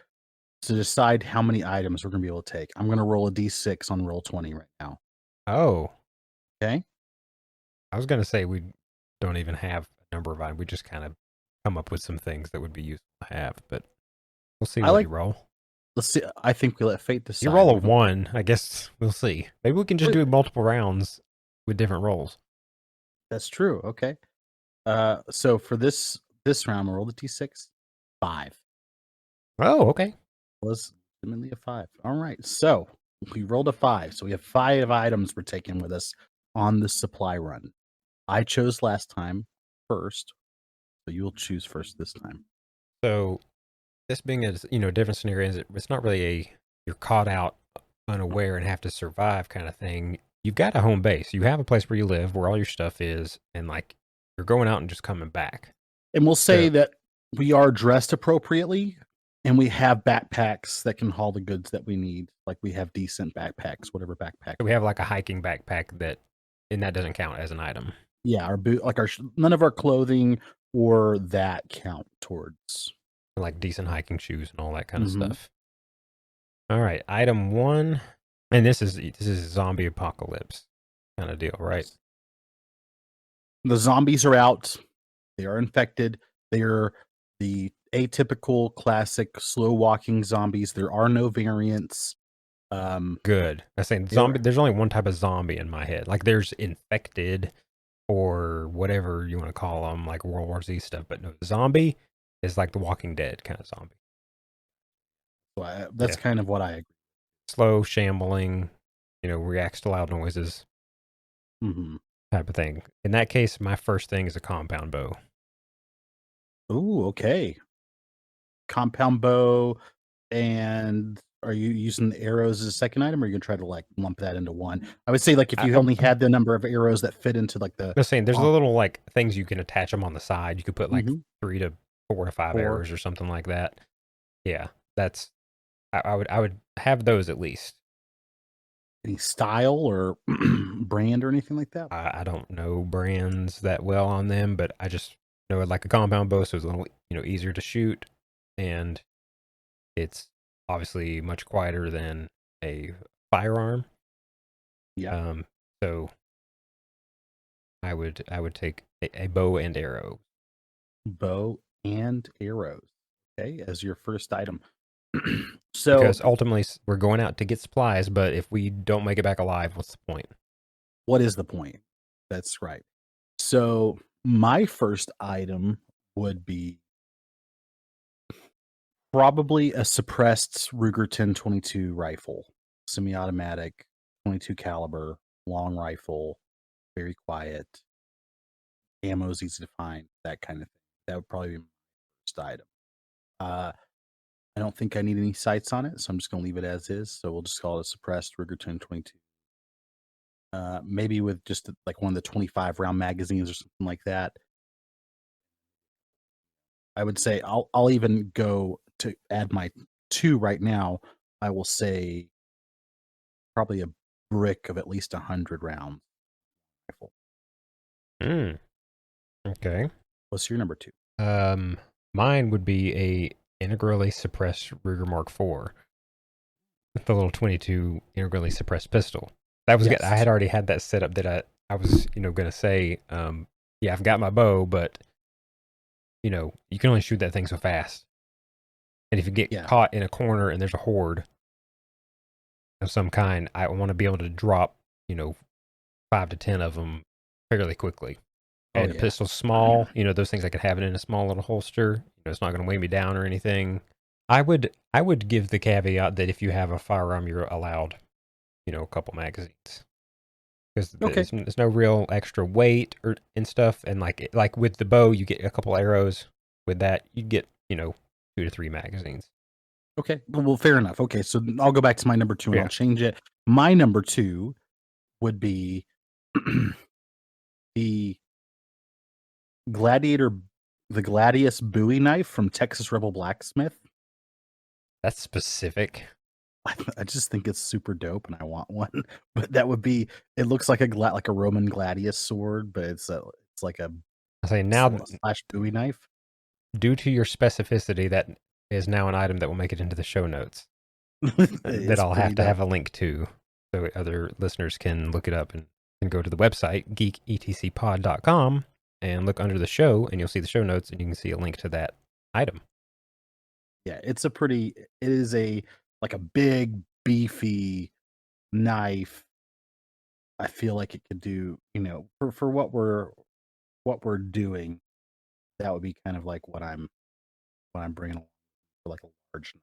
to decide how many items we're gonna be able to take, I'm gonna roll a D6 on roll 20 right now. Oh, Okay. I was gonna say we don't even have a number of items. We just kind of come up with some things that would be useful to have, but we'll see I what you like roll. let's see. I think we let fate You decide. roll a We don't 1, I guess we'll see. Maybe we can just wait, do multiple rounds with different rolls. that's true. Okay. So for this round, we'll roll the D6. 5 Oh, okay. was ultimately a 5. All right. So we rolled a 5. So we have 5 items we're taking with us on the supply run. I chose last time first, so you'll choose first this time. So this being a different scenario, it's not really you're caught out unaware and have to survive kind of thing. You've got a home base. You have a place where you live, where all your stuff is, and like you're going out and just coming back. And we'll So say that we are dressed appropriately and we have backpacks that can haul the goods that we need. Like we have decent backpacks, whatever backpack. we have like a hiking backpack and that doesn't count as an item. Yeah, our boot, like none of our clothing or that count towards. Like decent hiking shoes and all that kind of Mm-hmm. stuff. All right, item 1, and this is zombie apocalypse kind of deal, right? Yes. The zombies are out. They are infected. They are the atypical, classic, slow walking zombies. There are no variants. Good. I say zombie. They're There's only one type of zombie in my head. Like there's infected or whatever you want to call them, like World War Z stuff. But no, zombie is like the Walking Dead kind of zombie. that's Yeah, kind of what I agree. slow, shambling. Reacts to loud noises Mm-hmm. type of thing. In that case, my first thing is a compound bow. Ooh, okay. Compound bow, and are you using the arrows as a second item, or are you gonna try to like lump that into one? I would say like if you I'm only had the number of arrows that fit into like the just saying, there's the on little like things you can attach them on the side. You could put like Mhm. 3 to 4 to 5 4, arrows or something like that. Yeah, that's I would have those at least. any style or brand or anything like that? I don't know brands that well on them, but I just know it like a compound bow, so it's a little easier to shoot, and it's obviously much quieter than a firearm. Yeah, Um, so I would take a bow and arrow bow and arrows. Okay, as your first item. So, because ultimately we're going out to get supplies, but if we don't make it back alive, what's the point? what is the point? That's right. So, my first item would be probably a suppressed Ruger 10-22 rifle, semi-automatic, 22 caliber, long rifle, very quiet, ammo's easy to find, that kind of thing. That would probably be my first item. Uh, I don't think I need any sights on it, so I'm just gonna leave it as is. So we'll just call it a suppressed Ruger 10-22. Maybe with just like one of the 25 round magazines or something like that. I would say I'll even go to add my 2 right now. I will say probably a brick of at least 100 rounds rifle. Mm, okay. What's your number 2? Um, Mine would be a integrally suppressed Ruger Mark IV, the little 22 integrally suppressed pistol. That was good. I Yes. had already had that set up that I was gonna say, yeah, I've got my bow, but you can only shoot that thing so fast. And if you get Yeah. caught in a corner and there's a horde of some kind, I want to be able to drop, 5 to 10 of them fairly quickly. Oh, And a yeah. pistol's small, those things I could have it in a small little holster. It's not going to weigh me down or anything. I would give the caveat that if you have a firearm, you're allowed, a couple magazines because Okay. there's no real extra weight or and stuff. And like with the bow, you get a couple arrows. With that, you get 2 to 3 magazines. Okay. Well, fair enough. Okay. So I'll go back to my number 2 and I'll Yeah, change it. My number 2 would be the Gladiator, the Gladius Bowie knife from Texas Rebel Blacksmith. that's specific. I just think it's super dope, and I want one. But that would be. It looks like like a Roman gladius sword, but it's like a I say now, slash Bowie knife. due to your specificity, that is now an item that will make it into the show notes. That It's I'll pretty have to dope. have a link to so other listeners can look it up and go to the website, geeketcpod.com, and look under the show, and you'll see the show notes, and you can see a link to that item. Yeah, it's a pretty. It is a like a big beefy knife. I feel like it could do. For what we're doing, that would be kind of like what I'm bringing along for like a large.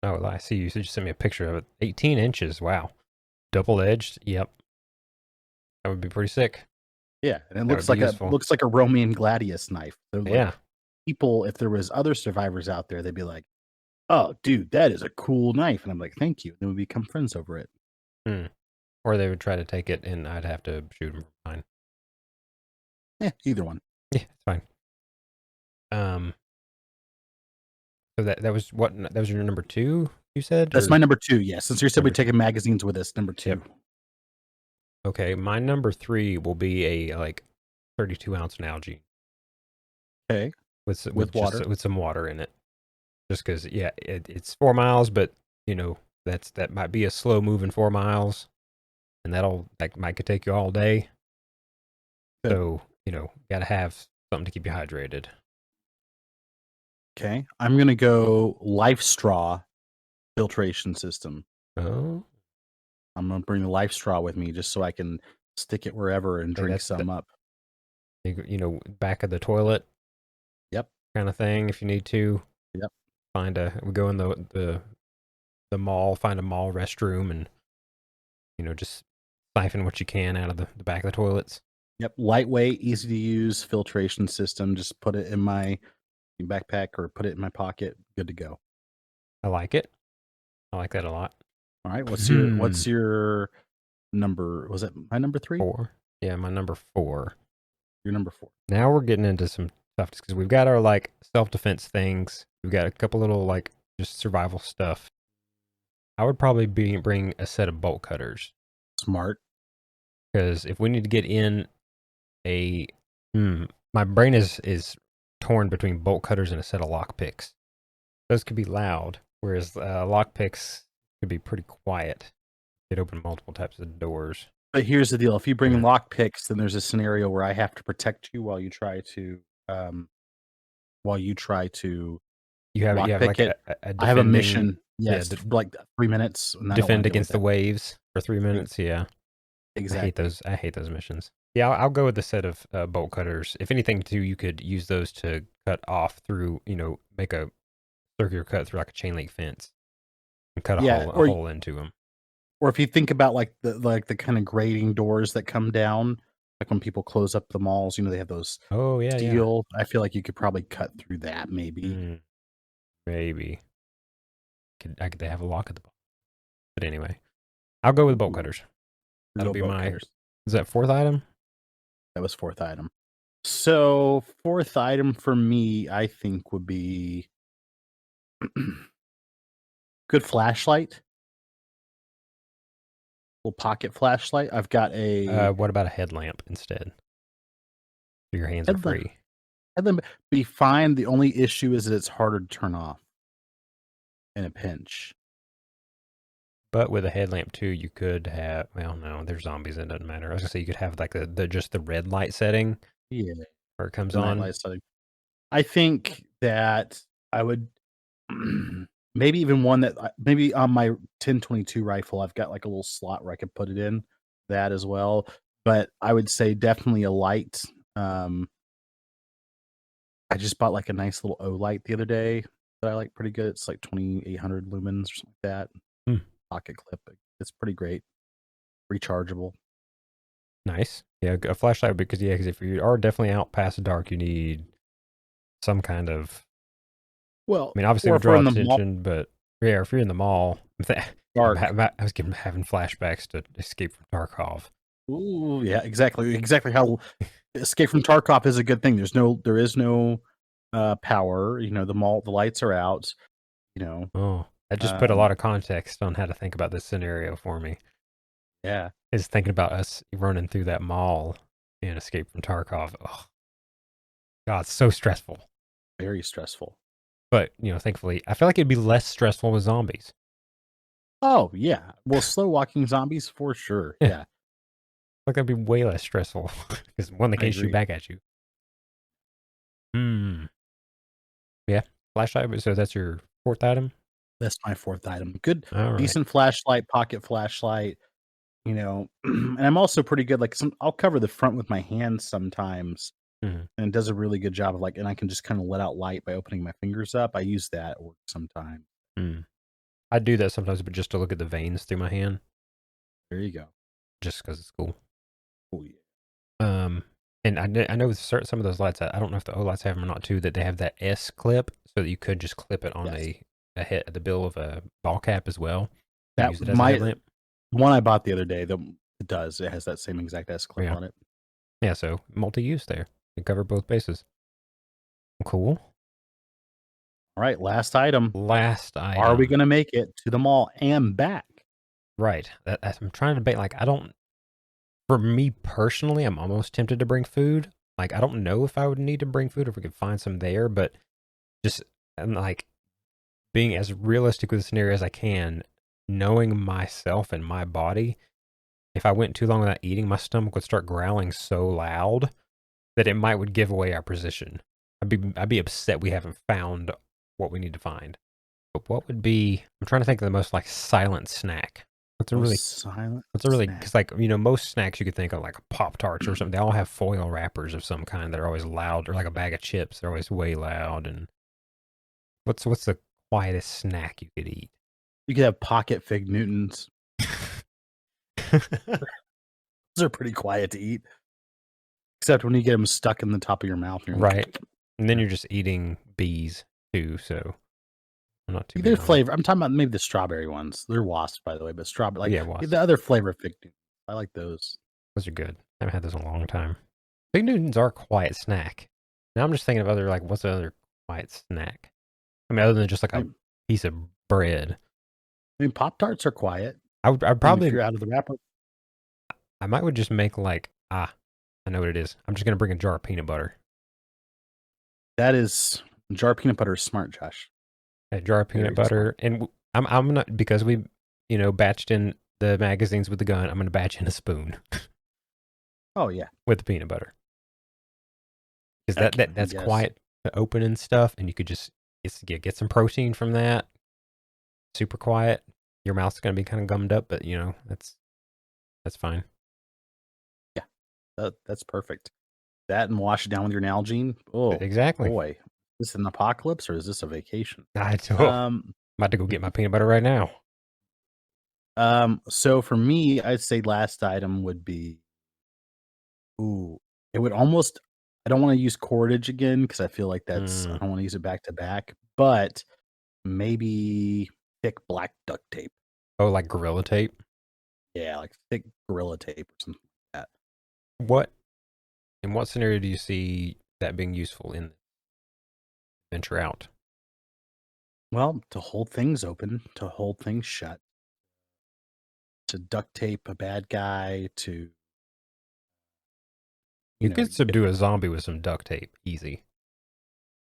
Oh, I see. You just sent me a picture of it. 18 inches. Wow. Double edged. Yep. That would be pretty sick. Yeah, and it That would looks be like a useful. looks like a Roman gladius knife. So like Yeah. people, if there was other survivors out there, they'd be like, "Oh, dude, that is a cool knife," and I'm like, "Thank you." And then we become friends over it. Hmm. Or they would try to take it, and I'd have to shoot them from behind. Either one. Yeah, it's fine. Um. So that was what? That was your number two, you said? That's Or my number 2. Yeah, since you said we're number two? taking magazines with us, number Yep. 2. Okay, my number three will be a like 32-ounce Nalgene Okay, with with water. just with some water in it. Just because, yeah, it's 4 miles, but that might be a slow moving 4 miles, and that might could take you all day. Good. So gotta have something to keep you hydrated. Okay, I'm gonna go Life Straw filtration system. Oh, I'm gonna bring the Life Straw with me just so I can stick it wherever and hey, drink some up. back of the toilet Yep. kind of thing if you need to. Yep. We go in the mall, find a mall restroom, and just siphon what you can out of the back of the toilets. Yep, lightweight, easy to use filtration system. Just put it in my backpack or put it in my pocket. Good to go. I like it. I like that a lot. All right, what's your number? Was it my number 3? 4. Yeah, my number 4. Your number 4. Now we're getting into some stuff because we've got our like self-defense things. We've got a couple little like just survival stuff. I would probably bring a set of bolt cutters Smart. because if we need to get in a, my brain is torn between bolt cutters and a set of lock picks. Those could be loud, whereas lock picks could be pretty quiet. It open multiple types of doors. But here's the deal: if you bring lock picks, then there's a scenario where I have to protect you while you try to You have lock like pick it. a I have a defending- mission. yeah, Yes, like 3 minutes. And I don't wanna defend deal against with the waves for 3 minutes. Yeah, Exactly. I hate those missions. Yeah, I'll go with the set of bolt cutters. If anything, too, you could use those to cut off through, make a circular cut through like a chain link fence and cut a hole into them. Or if you think about like the kind of grating doors that come down, like when people close up the malls, they have those Oh yeah, steel. I feel like you could probably cut through that, maybe. Maybe. They have a lock at the bottom. But anyway, I'll go with bolt cutters. That'll be my. Cutters. Is that 4th item? That was 4th item. So 4th item for me, I think, would be good flashlight. Little pocket flashlight. I've got a What about a headlamp instead? So your hands are free. Headlamp be fine. The only issue is that it's harder to turn off in a pinch. But with a headlamp too, you could have. Well, no, there's zombies. It doesn't matter. I was gonna say you could have like just the red light setting. Yeah, where it comes the on. nightlight setting. I think that I would maybe even one that maybe on my 1022 rifle, I've got like a little slot where I could put it in that as well. But I would say definitely a light. I just bought like a nice little O light the other day that I like pretty good. It's like 2800 lumens or something like that. Pocket clip. It's pretty great. Rechargeable. Nice. Yeah, a flashlight because if you are definitely out past dark, you need some kind of. Well, I mean, obviously, it would draw attention, but yeah, if you're in the mall, dark. I was having flashbacks to Escape from Tarkov. Ooh, yeah, exactly how Escape from Tarkov is a good thing. There is no power. The lights are out. Oh, that just put a lot of context on how to think about this scenario for me. Yeah, is thinking about us running through that mall in Escape from Tarkov. Oh, God, it's so stressful. Very stressful. But, thankfully, I feel like it'd be less stressful with zombies. Oh, yeah. Well, slow walking zombies for sure. Yeah. Like that'd be way less stressful because one, they can't shoot back at you. Yeah, flashlight. So that's your 4th item? That's my 4th item. Good, All right. decent flashlight, pocket flashlight. And I'm also pretty good. Like I'll cover the front with my hands sometimes, and it does a really good job of and I can just kind of let out light by opening my fingers up. I use that at work sometimes. I do that sometimes, but just to look at the veins through my hand. There you go. Just because it's cool. Oh yeah. And I know with some of those lights, I don't know if the O lights have them or not too, that they have that S clip so that you could just clip it on the bill of a ball cap as well. That use it as a headlamp. One I bought the other day, it does. It has that same exact S clip on it. Yeah, so multi-use there. You cover both bases. Cool. All right, last item. Are we going to make it to the mall and back? Right. I'm trying to debate. For me personally, I'm almost tempted to bring food. I don't know if I would need to bring food or if we could find some there, but I'm being as realistic with the scenario as I can, knowing myself and my body, if I went too long without eating, my stomach would start growling so loud that it would give away our position. I'd be upset we haven't found what we need to find. But what would be? I'm trying to think of the most silent snack. What's a really silent? Because most snacks you could think of like a Pop-Tarts or something. They all have foil wrappers of some kind that are always loud, or like a bag of chips. They're always way loud. And what's the quietest snack you could eat? You could have pocket Fig Newtons. Those are pretty quiet to eat, except when you get them stuck in the top of your mouth. You're Right. And then you're just eating bees too, so I'm not too They're big on it. flavor. I'm talking about maybe the strawberry ones. They're wasps, by the way, but strawberry, like Yeah, wasps. the other flavor fig Newtons. I like those. Those are good. I haven't had those in a long time. Fig Newtons are a quiet snack. Now I'm just thinking of other, like, what's the other quiet snack? I mean, other than just like a piece of bread. I mean, Pop Tarts are quiet. I'd And if probably, you're out of the wrapper, I might would just make like, I know what it is. I'm just going to bring a jar of peanut butter. that is jar of peanut butter is smart, Josh. A jar of peanut Very butter. And I'm not, because we, batched in the magazines with the gun, I'm going to batch in a spoon Oh yeah, with the peanut butter. Because that's yes. quiet to open and stuff, and you could just get some protein from that. Super quiet. Your mouth's gonna be kind of gummed up, but that's fine. Yeah, that's perfect. That and wash it down with your Nalgene. Oh, Exactly. boy, is this an apocalypse or is this a vacation? I'm Um, about to go get my peanut butter right now. So for me, I'd say last item would be, it would almost. I don't want to use cordage again because I feel like I don't want to use it back to back, but maybe thick black duct tape. Oh, like Gorilla Tape? Yeah, like thick Gorilla Tape or something like What in what scenario do you see that being useful in Venture Out? Well, to hold things open, to hold things shut, to duct tape a bad guy, to You could subdue a zombie with some duct tape, easy.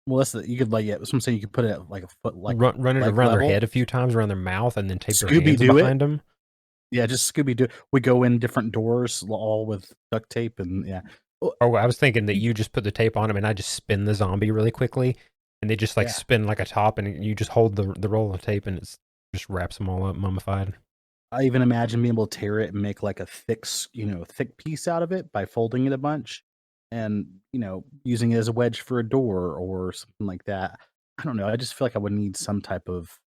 well, you could like that's what I'm saying. You could put it at like a foot, like run it around level. their head a few times, around their mouth, and then tape their Scooby hands Doo behind them. Yeah, just Scooby Doo. We go in different doors, all with duct tape, and yeah. Oh, I was thinking that you just put the tape on them, and I just spin the zombie really quickly, and they just spin like a top, and you just hold the roll of tape, and it just wraps them all up, mummified. I even imagine being able to tear it and make like a thick piece out of it by folding it a bunch, and using it as a wedge for a door or something like that. I don't know. I just feel like I would need some type of.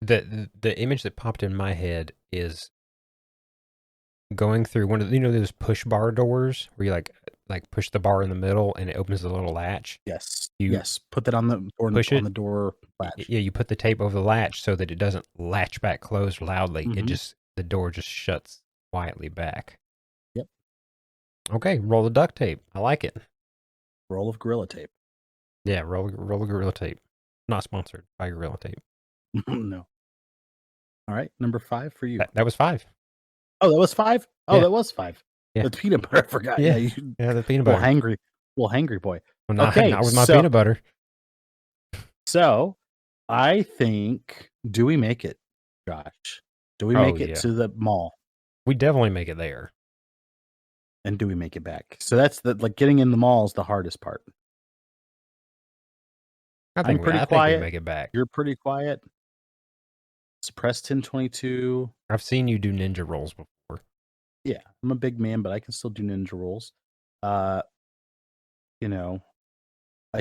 The image that popped in my head is going through one of those push bar doors where you like push the bar in the middle and it opens a little latch. Yes. You yes. Put that on the door. push it on the door latch. Yeah, you put the tape over the latch so that it doesn't latch back closed loudly. Mhm. The door just shuts quietly back. Yep. Okay, roll the duct tape. I like it. Roll of Gorilla Tape. Yeah, roll Gorilla Tape. Not sponsored by Gorilla Tape. No. All right, number 5 for you. That was 5. Oh, that was 5? Oh, Yeah. that was 5. Yeah. The peanut butter, I forgot. Yeah, Yeah, the peanut butter. hangry boy. Well, not Okay, with my peanut butter. So, I think, do we make it, Josh? Do we make it to the mall? We definitely make it there. And do we make it back? So that's getting in the mall is the hardest part. I'm pretty quiet. I think we make it back. You're pretty quiet. Suppress 1022. I've seen you do ninja rolls before. Yeah, I'm a big man, but I can still do ninja rolls. I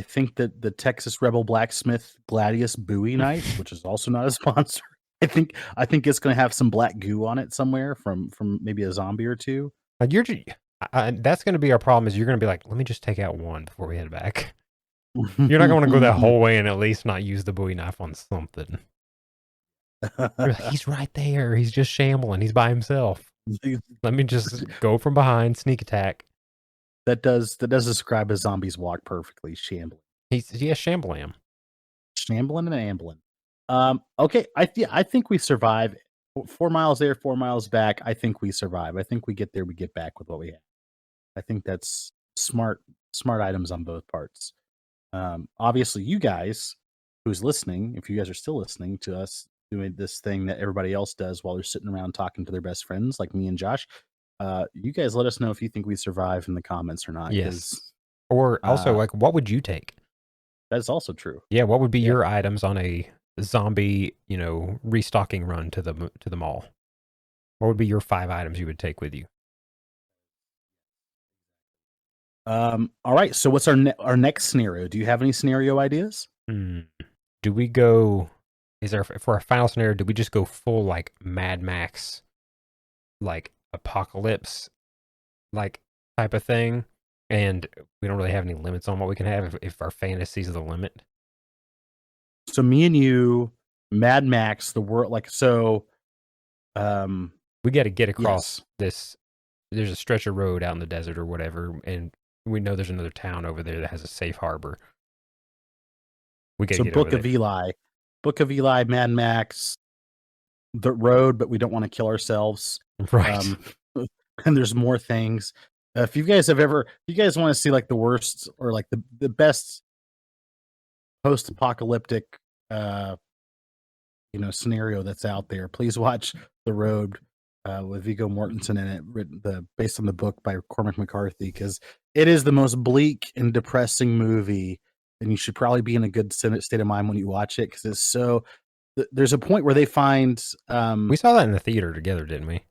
think that the Texas Rebel Blacksmith Gladius Bowie knife, which is also not a sponsor, I think it's going to have some black goo on it somewhere from maybe a zombie or two. That's going to be our problem. Is you're going to be like, let me just take out one before we head back. You're not going to go that whole way and at least not use the Bowie knife on something. Like, he's right there. He's just shambling. He's by himself. Let me just go from behind, sneak attack. That does describe a zombie's walk perfectly. Shambling. Shambling. Shambling and ambling. Okay, I think we survive. 4 miles there, 4 miles back. I think we survive. I think we get there, we get back with what we have. I think that's smart items on both parts. Obviously, you guys who's listening, if you guys are still listening to us doing this thing that everybody else does while they're sitting around talking to their best friends, like me and Josh, you guys let us know if you think we survive in the comments or not. Yes. Or also, what would you take? That's also true. Yeah, what would be your items on a zombie, restocking run to the mall? What would be your 5 items you would take with you? All right. So what's our next scenario? Do you have any scenario ideas? Do we go? For our final scenario? Do we just go full like Mad Max, like apocalypse like type of thing, and we don't really have any limits on what we can have if our fantasy's the limit. So me and you, Mad Max, the world, like so. We got to get across Yes. this. There's a stretch of road out in the desert or whatever, and we know there's another town over there that has a safe harbor. We got to So get over Book of Eli, Mad Max, the road, but we don't want to kill ourselves. there. Right. And there's more things. If you guys want to see like the worst or like the best post-apocalyptic, scenario that's out there, please watch The Road with Viggo Mortensen in it, based on the book by Cormac McCarthy, because it is the most bleak and depressing movie, and you should probably be in a good state of mind when you watch it, because it's so. There's a point where they find. We saw that in the theater together, didn't we?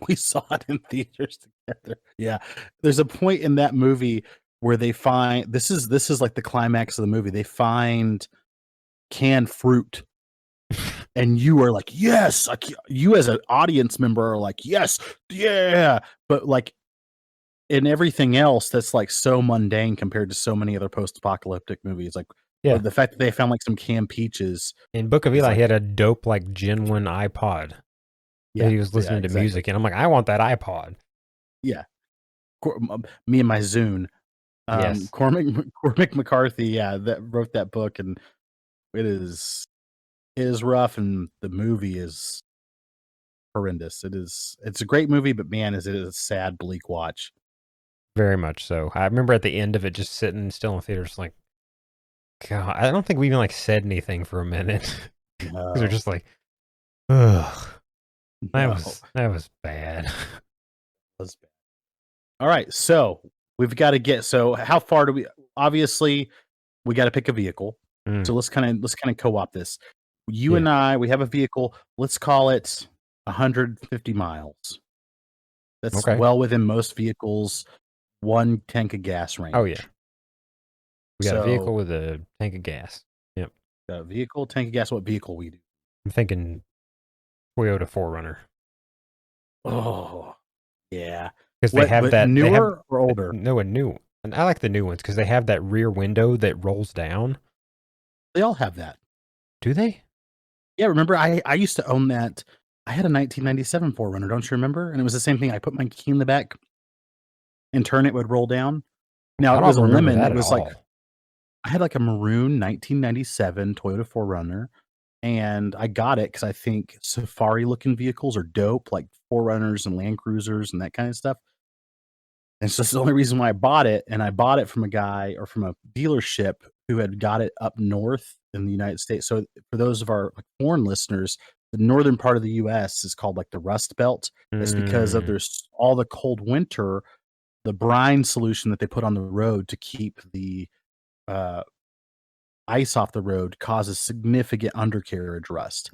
We saw it in theaters together. Yeah, there's a point in that movie where they find this is like the climax of the movie. They find canned fruit. And you are like, yes, like you as an audience member are like, yes, yeah. But like in everything else, that's like so mundane compared to so many other post-apocalyptic movies. Like Yeah. the fact that they found like some canned peaches. In Book of is Eli, like, he had a dope, like, genuine iPod that he was listening to exactly. music, and I'm like, I want that iPod. Yeah. Me and my Zune. Yes. Cormac McCarthy, that wrote that book, and it is rough, and the movie is horrendous. It's a great movie, but man, is it a sad, bleak watch. Very much so. I remember at the end of it just sitting still in the theater, just like, God, I don't think we even, like, said anything for a minute. Because we're just like, ugh. That was bad. Was bad. All right, so we've got to so how far do we obviously we got to pick a vehicle. Mm. So let's kind of co-op this. You Yeah. and I, we have a vehicle. Let's call it 150 miles. That's Okay. well within most vehicles, 1 tank of gas range. Oh, yeah. We got a vehicle So with a tank of gas. Yep. vehicle, tank of gas. What vehicle we do? I'm thinking Toyota 4Runner. Oh, yeah. Because they have What that. newer or older? No, a new. And I like the new ones because they have that rear window that rolls down. They all have that. Do they? Yeah, remember I used to own that. I had a 1997 4Runner, don't you remember? And it was the same thing. I put my key in the back and turn it would roll down. Now I it was don't a remember lemon. that It at was like all. I had like a maroon 1997 Toyota 4Runner, and I got it because I think safari looking vehicles are dope, like 4Runners and Land Cruisers and that kind of stuff. And so that's the only reason why I bought it. And I bought it from a guy or from a dealership who had got it up north in the United States. So for those of our like, foreign listeners, the northern part of the US is called like the Rust Belt. It's because of there's all the cold winter, the brine solution that they put on the road to keep the ice off the road causes significant undercarriage rust.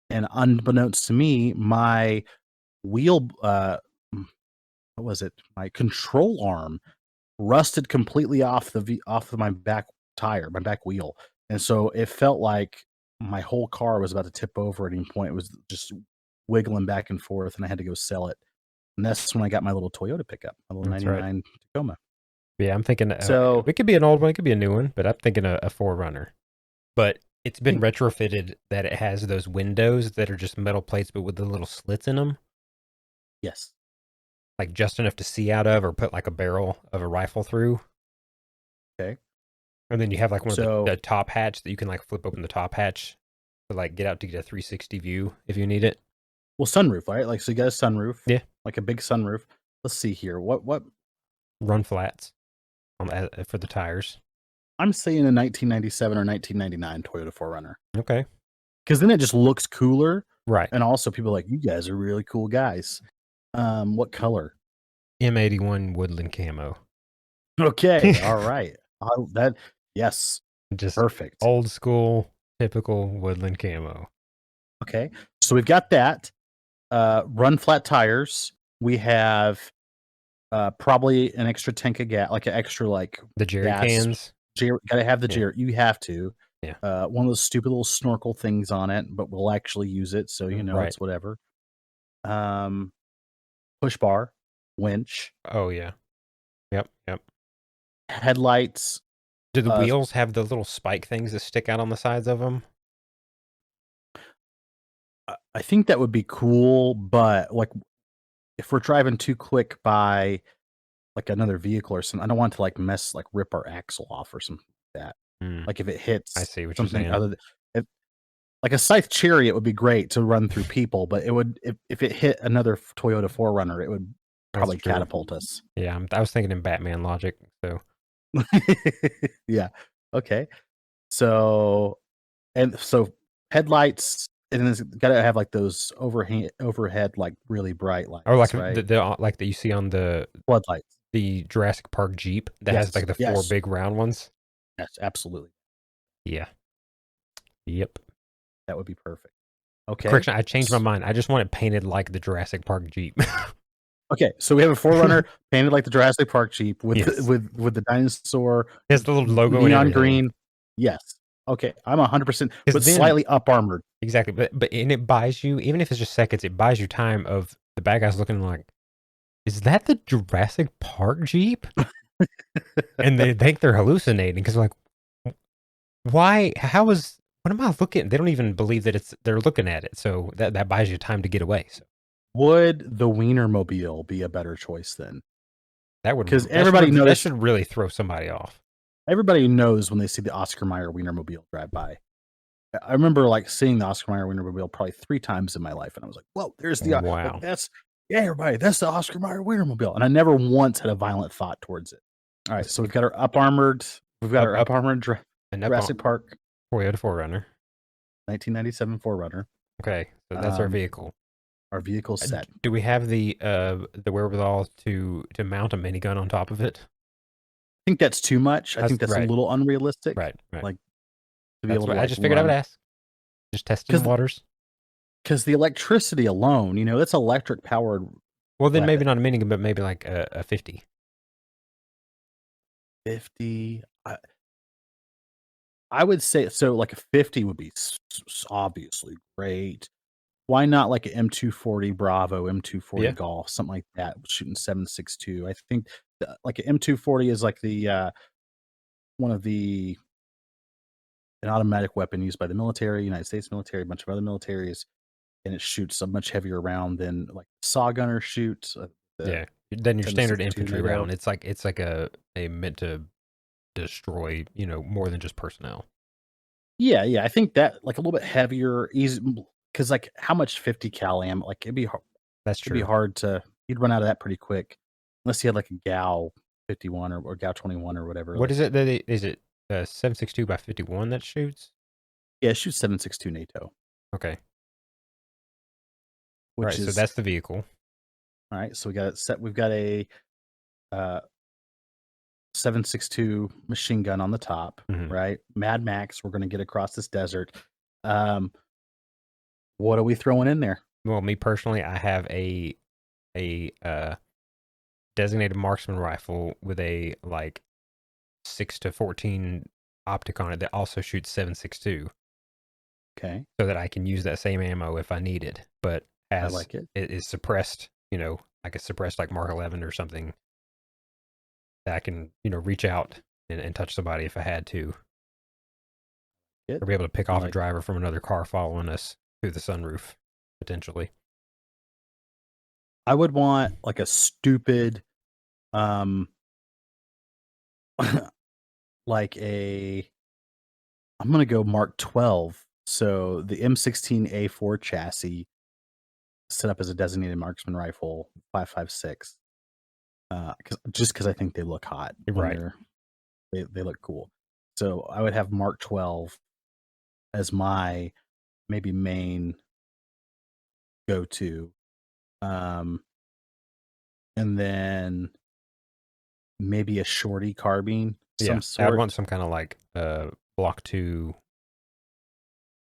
And unbeknownst to me, my wheel, what was it? My control arm rusted completely off off of my back tire, my back wheel. And so it felt like my whole car was about to tip over at any point. It was just wiggling back and forth, and I had to go sell it. And that's when I got my little Toyota pickup, my little That's 99 right. Tacoma. Yeah, I'm thinking So it could be an old one, it could be a new one, but I'm thinking a 4Runner. But it's been retrofitted that it has those windows that are just metal plates, but with the little slits in them. yes. Like just enough to see out of or put like a barrel of a rifle through. Okay. And then you have like one So of the top hatch that you can like flip open the top hatch to like get out to get a 360 view if you need it. well, sunroof, right? Like, so you got a sunroof. Yeah. Like a big sunroof. Let's see here. What Run flats for the tires. I'm saying a 1997 or 1999 Toyota 4Runner. Okay. Because then it just looks cooler. Right. And also people are like, you guys are really cool guys. What color? M81 woodland camo. Okay. All right. Yes. Just Perfect. old school, typical woodland camo. Okay. So we've got that. Run flat tires. We have probably an extra tank of gas, like an extra like The jerry gas. cans. Gotta have the jerry. You have to. Yeah. One of those stupid little snorkel things on it, but we'll actually use it, so Right. it's whatever. push bar, winch, Oh yeah. Yep. headlights. Do the wheels have the little spike things that stick out on the sides of them? I think that would be cool, but like if we're driving too quick by like another vehicle or something, I don't want to like rip our axle off or something like that. Hmm. Like if it I hits see what you're something saying. other than like a Scythe Chariot would be great to run through people, but it would if it hit another Toyota 4Runner, it would That's probably true. catapult us. Yeah, I was thinking in Batman logic. So Yeah. Okay. So headlights, and it's got to have like those overhead like really bright or like lights, right? the like that you see on Floodlights. the Jurassic Park Jeep that has Yes. like the four Yes. big round ones. Yes. Absolutely. Yeah. Yep. That would be perfect. Okay. Correction, I changed my mind. I just want it painted like the Jurassic Park Jeep. Okay, so we have a 4Runner painted like the Jurassic Park Jeep with Yes. with the dinosaur. It has the little logo and neon everything. green. Yes. Okay, I'm 100%, but then- slightly up armored. Exactly, but and it buys you, even if it's just seconds, it buys you time of the bad guys looking like, is that the Jurassic Park Jeep? And they think they're hallucinating because like, why? What am I looking? They don't even believe that they're looking at it. So that buys you time to get away. So Would the Wienermobile be a better choice then? that would, 'Cause that everybody should, that noticed- should really throw somebody off. Everybody knows when they see the Oscar Mayer Wienermobile drive by. I remember like seeing the Oscar Mayer Wienermobile probably 3 times in my life, and I was like, "Whoa, there's the Wow. like, everybody, that's the Oscar Mayer Wienermobile," and I never once had a violent thought towards it. All right, so we've got our up armored. We've got our up armored Jurassic Park Toyota 4Runner. 1997 4Runner. Okay, so that's our vehicle. Our vehicle's set. Do we have the wherewithal to mount a minigun on top of it? I think that's too much. I think that's right. a little unrealistic. Right. Like to be able to. I just figured I would ask. Just testing the waters. Because the electricity alone, it's electric powered. Well, then maybe not a minigun, but maybe like a 50. 50. I would say so. Like a 50 would be obviously great. Why not like an M240 Bravo, M240 Golf, something like that, shooting 7.62? I think like an M240 is like the one of an automatic weapon used by the military, United States military, a bunch of other militaries, and it shoots a much heavier round than like saw gunner shoots. Than your standard infantry NATO. round. It's like a meant to destroy, more than just personnel. Yeah, I think that like a little bit heavier, easy, because like how much 50 cal ammo? Like it'd be hard. That's true. It'd be hard to. You'd run out of that pretty quick, unless you had like a GAU 51 or GAU 21 or whatever. What is it? Is it 7.62 by 51 that shoots? Yeah, it shoots 7.62 NATO. Okay. Which so that's the vehicle. All right, so we got it set. We've got a 7.62 machine gun on the top, right? Mad Max. We're going to get across this desert. What are we throwing in there? Well, me personally, I have a designated marksman rifle with a like 6-14 optic on it that also shoots 7.62. Okay. So that I can use that same ammo if I need it, but I like it. It is suppressed, like it's suppressed like Mark 11 or something. That I can, reach out and touch somebody if I had to. Or be able to pick off a driver from another car following us through the sunroof, potentially. I would want like a stupid, like I'm going to go Mark 12. So the M16A4 chassis set up as a designated marksman rifle, 5.56. Because I think they look hot. Right. They look cool. So I would have Mark 12 as my maybe main go-to. And then maybe a shorty carbine. Some sort. I'd want some kind of like Block 2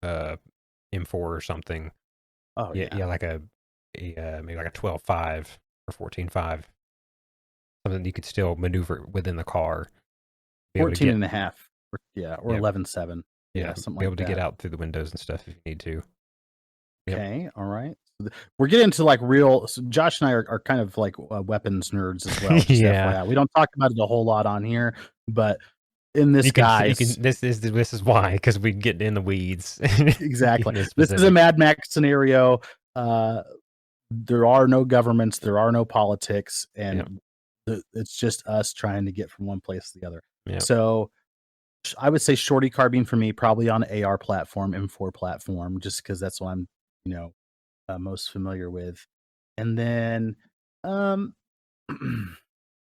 M4 or something. Oh yeah, like maybe like a 12.5 or 14.5. Something you could still maneuver within the car. 14 and a half. Or 11.7. Yeah, something be able like to that. get out through the windows and stuff if you need to. Okay, all right. We're getting into like real. So Josh and I are kind of like weapons nerds as well. Just Yeah. FYI, we don't talk about it a whole lot on here, but in this, You can guys, this is why, because we get in the weeds. exactly. Get This is a specific. Mad Max scenario. There are no governments, there are no politics, and it's just us trying to get from one place to the other. Yep. So I would say shorty carbine for me, probably on AR platform, M4 platform, just because that's what I'm, most familiar with. And then, um, Do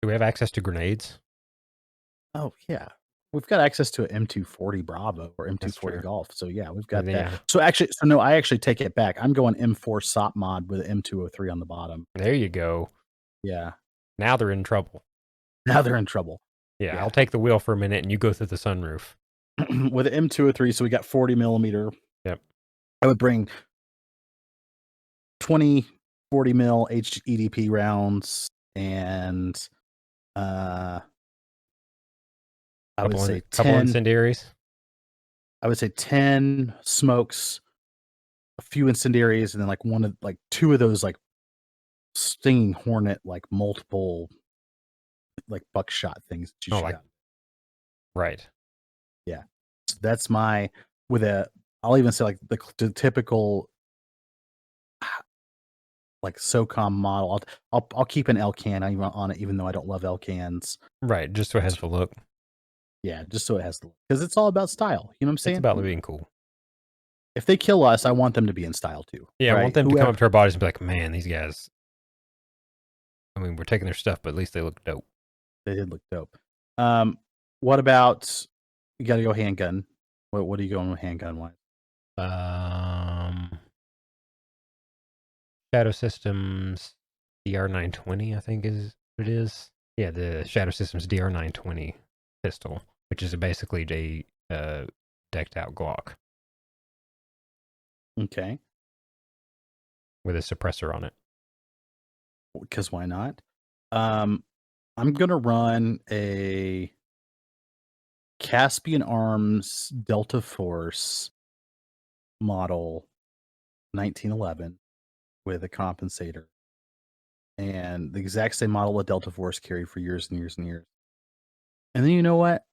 we have access to grenades? oh yeah, we've got access to an M240 Bravo or That's M240 true. Golf. So yeah, we've got that. Yeah. So no, I actually take it back. I'm going M4 SOP mod with an M203 on the bottom. There you go. Yeah. Now they're in trouble. Now they're in trouble. Yeah, Yeah. I'll take the wheel for a minute and you go through the sunroof. With an M203, so we got 40 millimeter. Yep. I would bring 20, 40 mil EDP rounds, and I would say couple 10. incendiaries. I would say 10 smokes, a few incendiaries, and then like two of those like stinging hornet, like multiple like buckshot things that you shoot out. Right. Yeah. So that's my I'll even say like the typical like SOCOM model. I'll keep an L-can on it, even though I don't love L-cans. Right, just so it has the look. Yeah, just so it has the look. Because it's all about style. You know what I'm saying? It's about being cool. If they kill us, I want them to be in style too. Yeah, right? I want them to come up to our bodies and be like, man, these guys, I mean, we're taking their stuff, but at least they look dope. They did look dope. What about, you got to go handgun. What are you going with handgun wise? Shadow Systems DR920, I think is what it is. Yeah, the Shadow Systems DR920 pistol, which is basically a decked out Glock. Okay. With a suppressor on it. Because why not? I'm going to run a Caspian Arms Delta Force model 1911 with a compensator. And the exact same model of Delta Force carried for years and years and years. And then you know what?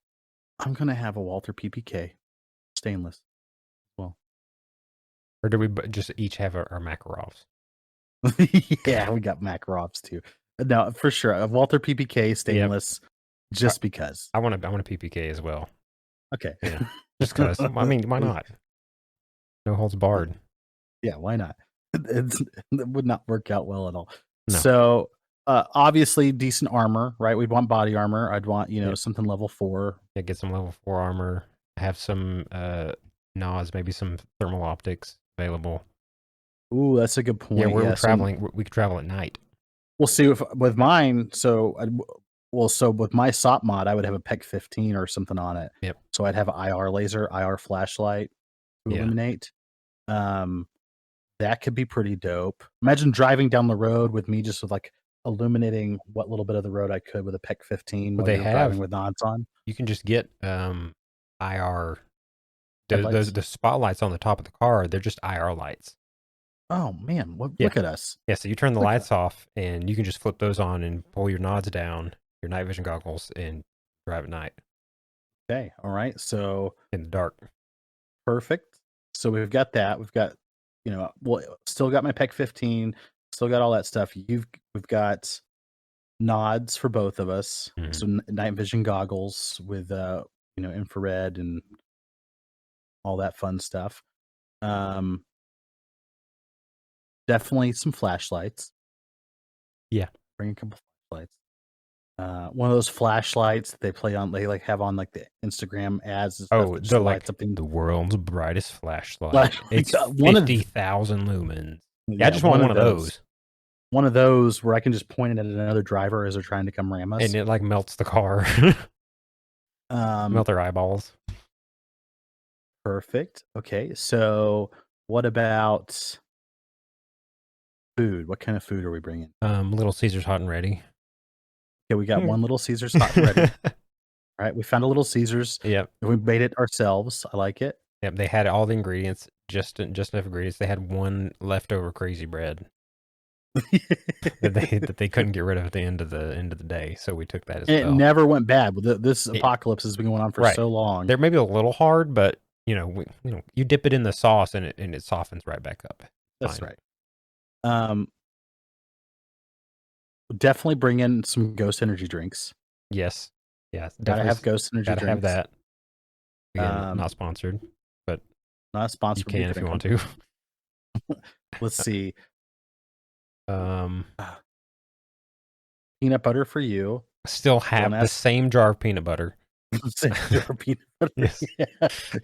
I'm going to have a Walther PPK stainless. Well, or do we just each have our Makarovs? Yeah, we got Makarovs too. No, for sure. A Walther PPK stainless, just because. I want a PPK as well. Okay. Yeah. Just because. I mean, why not? No holds barred. Yeah, why not? It would not work out well at all. No. So, obviously, decent armor, right? We'd want body armor. I'd want, something level 4. Yeah, get some level 4 armor. Have some NOS, maybe some thermal optics available. Ooh, that's a good point. Yeah, we're traveling. We could travel at night. We'll see if with mine. So with my SOP mod, I would have a PEC 15 or something on it. Yep. So I'd have an IR laser, IR flashlight to illuminate. That could be pretty dope. Imagine driving down the road with me just with like illuminating what little bit of the road I could with a PEC 15 while you're driving with nods on. You can just get IR. The spotlights on the top of the car, they're just IR lights. Oh man, look at us. Yeah, so you turn the lights off and you can just flip those on and pull your nods down, your night vision goggles, and drive at night. Okay, all right. So in the dark. Perfect. So we've got that. We've got, still got my PEC 15, still got all that stuff. We've got nods for both of us. Mm-hmm. So night vision goggles with infrared and all that fun stuff. Definitely some flashlights. Yeah. Bring a couple flashlights. One of those flashlights they have on like the Instagram ads. And stuff they're like the world's brightest flashlight. It's 50,000 lumens. Yeah, I just want one of those. One of those where I can just point it at another driver as they're trying to come ram us. And it like melts the car. Melt their eyeballs. Perfect. Okay, so what about food? What kind of food are we bringing? Little Caesars hot and ready. Okay, we got one Little Caesars hot and ready. All right, we found a Little Caesars. Yep. We made it ourselves. I like it. Yep, they had all the ingredients. just enough ingredients. They had one leftover crazy bread that they couldn't get rid of at the end of the day, so we took that as It well. never went bad. This apocalypse has been going on for Right. so long. They're maybe a little hard, but you dip it in the sauce and it softens right back up. That's Fine. right. Definitely bring in some Ghost energy drinks. Yes. Yeah. Gotta have Ghost energy Gotta drinks. have that. Again, not sponsored, but not a sponsor. you can if you want to. Let's see. Peanut butter for you. Still have the same jar of peanut butter. Same jar of peanut butter. Yes.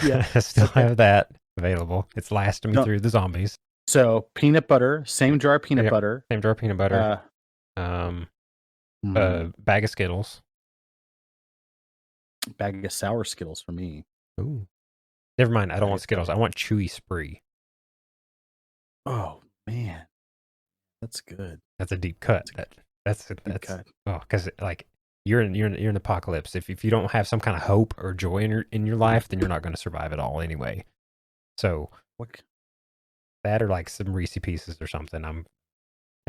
Yeah. I still have that available. It's lasting me through the zombies. So peanut butter, same jar of peanut butter. Same jar of peanut butter. Bag of Skittles. Bag of sour Skittles for me. Ooh. Never mind. I don't want Skittles. I want Chewy Spree. Oh man, that's good. That's a deep cut. That's deep cut. Oh, because like you're in apocalypse. If you don't have some kind of hope or joy in your life, then you're not going to survive at all anyway. So that or like some Reese Pieces or something. I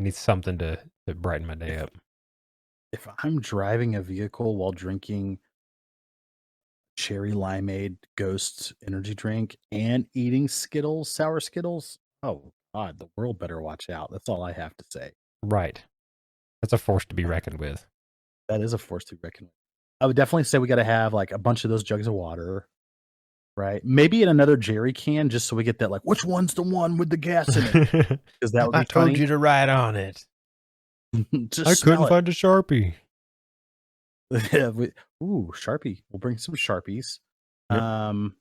need something to brighten my day up. If I'm driving a vehicle while drinking cherry limeade Ghost energy drink and eating Skittles, sour Skittles, oh God, the world better watch out. That's all I have to say. Right. That's a force to be reckoned with. That is a force to be reckoned with. I would definitely say we got to have like a bunch of those jugs of water, right? Maybe in another jerry can, just so we get that like, which one's the one with the gas in it? Because that would be I told funny. you to write on it. I couldn't find a Sharpie. Ooh, Sharpie. We'll bring some Sharpies. Yep.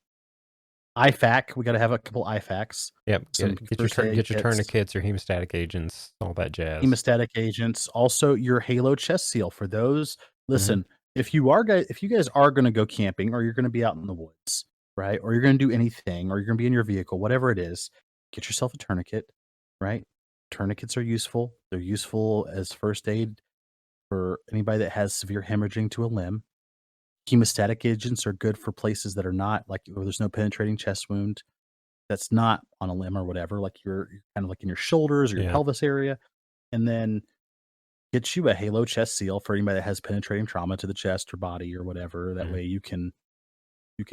IFAC. We got to have a couple IFACs. Yep. Get your tourniquets, your hemostatic agents, all that jazz. Hemostatic agents. Also, your Halo chest seal for those. Listen, if you guys are going to go camping, or you're going to be out in the woods, right, or you're going to do anything, or you're going to be in your vehicle, whatever it is, get yourself a tourniquet. Right? Tourniquets are useful. They're useful as first aid for anybody that has severe hemorrhaging to a limb. Hemostatic agents are good for places that are not like where there's no penetrating chest wound that's not on a limb or whatever, like you're kind of like in your shoulders or your pelvis area. And then get you a Halo chest seal for anybody that has penetrating trauma to the chest or body or whatever. That way you can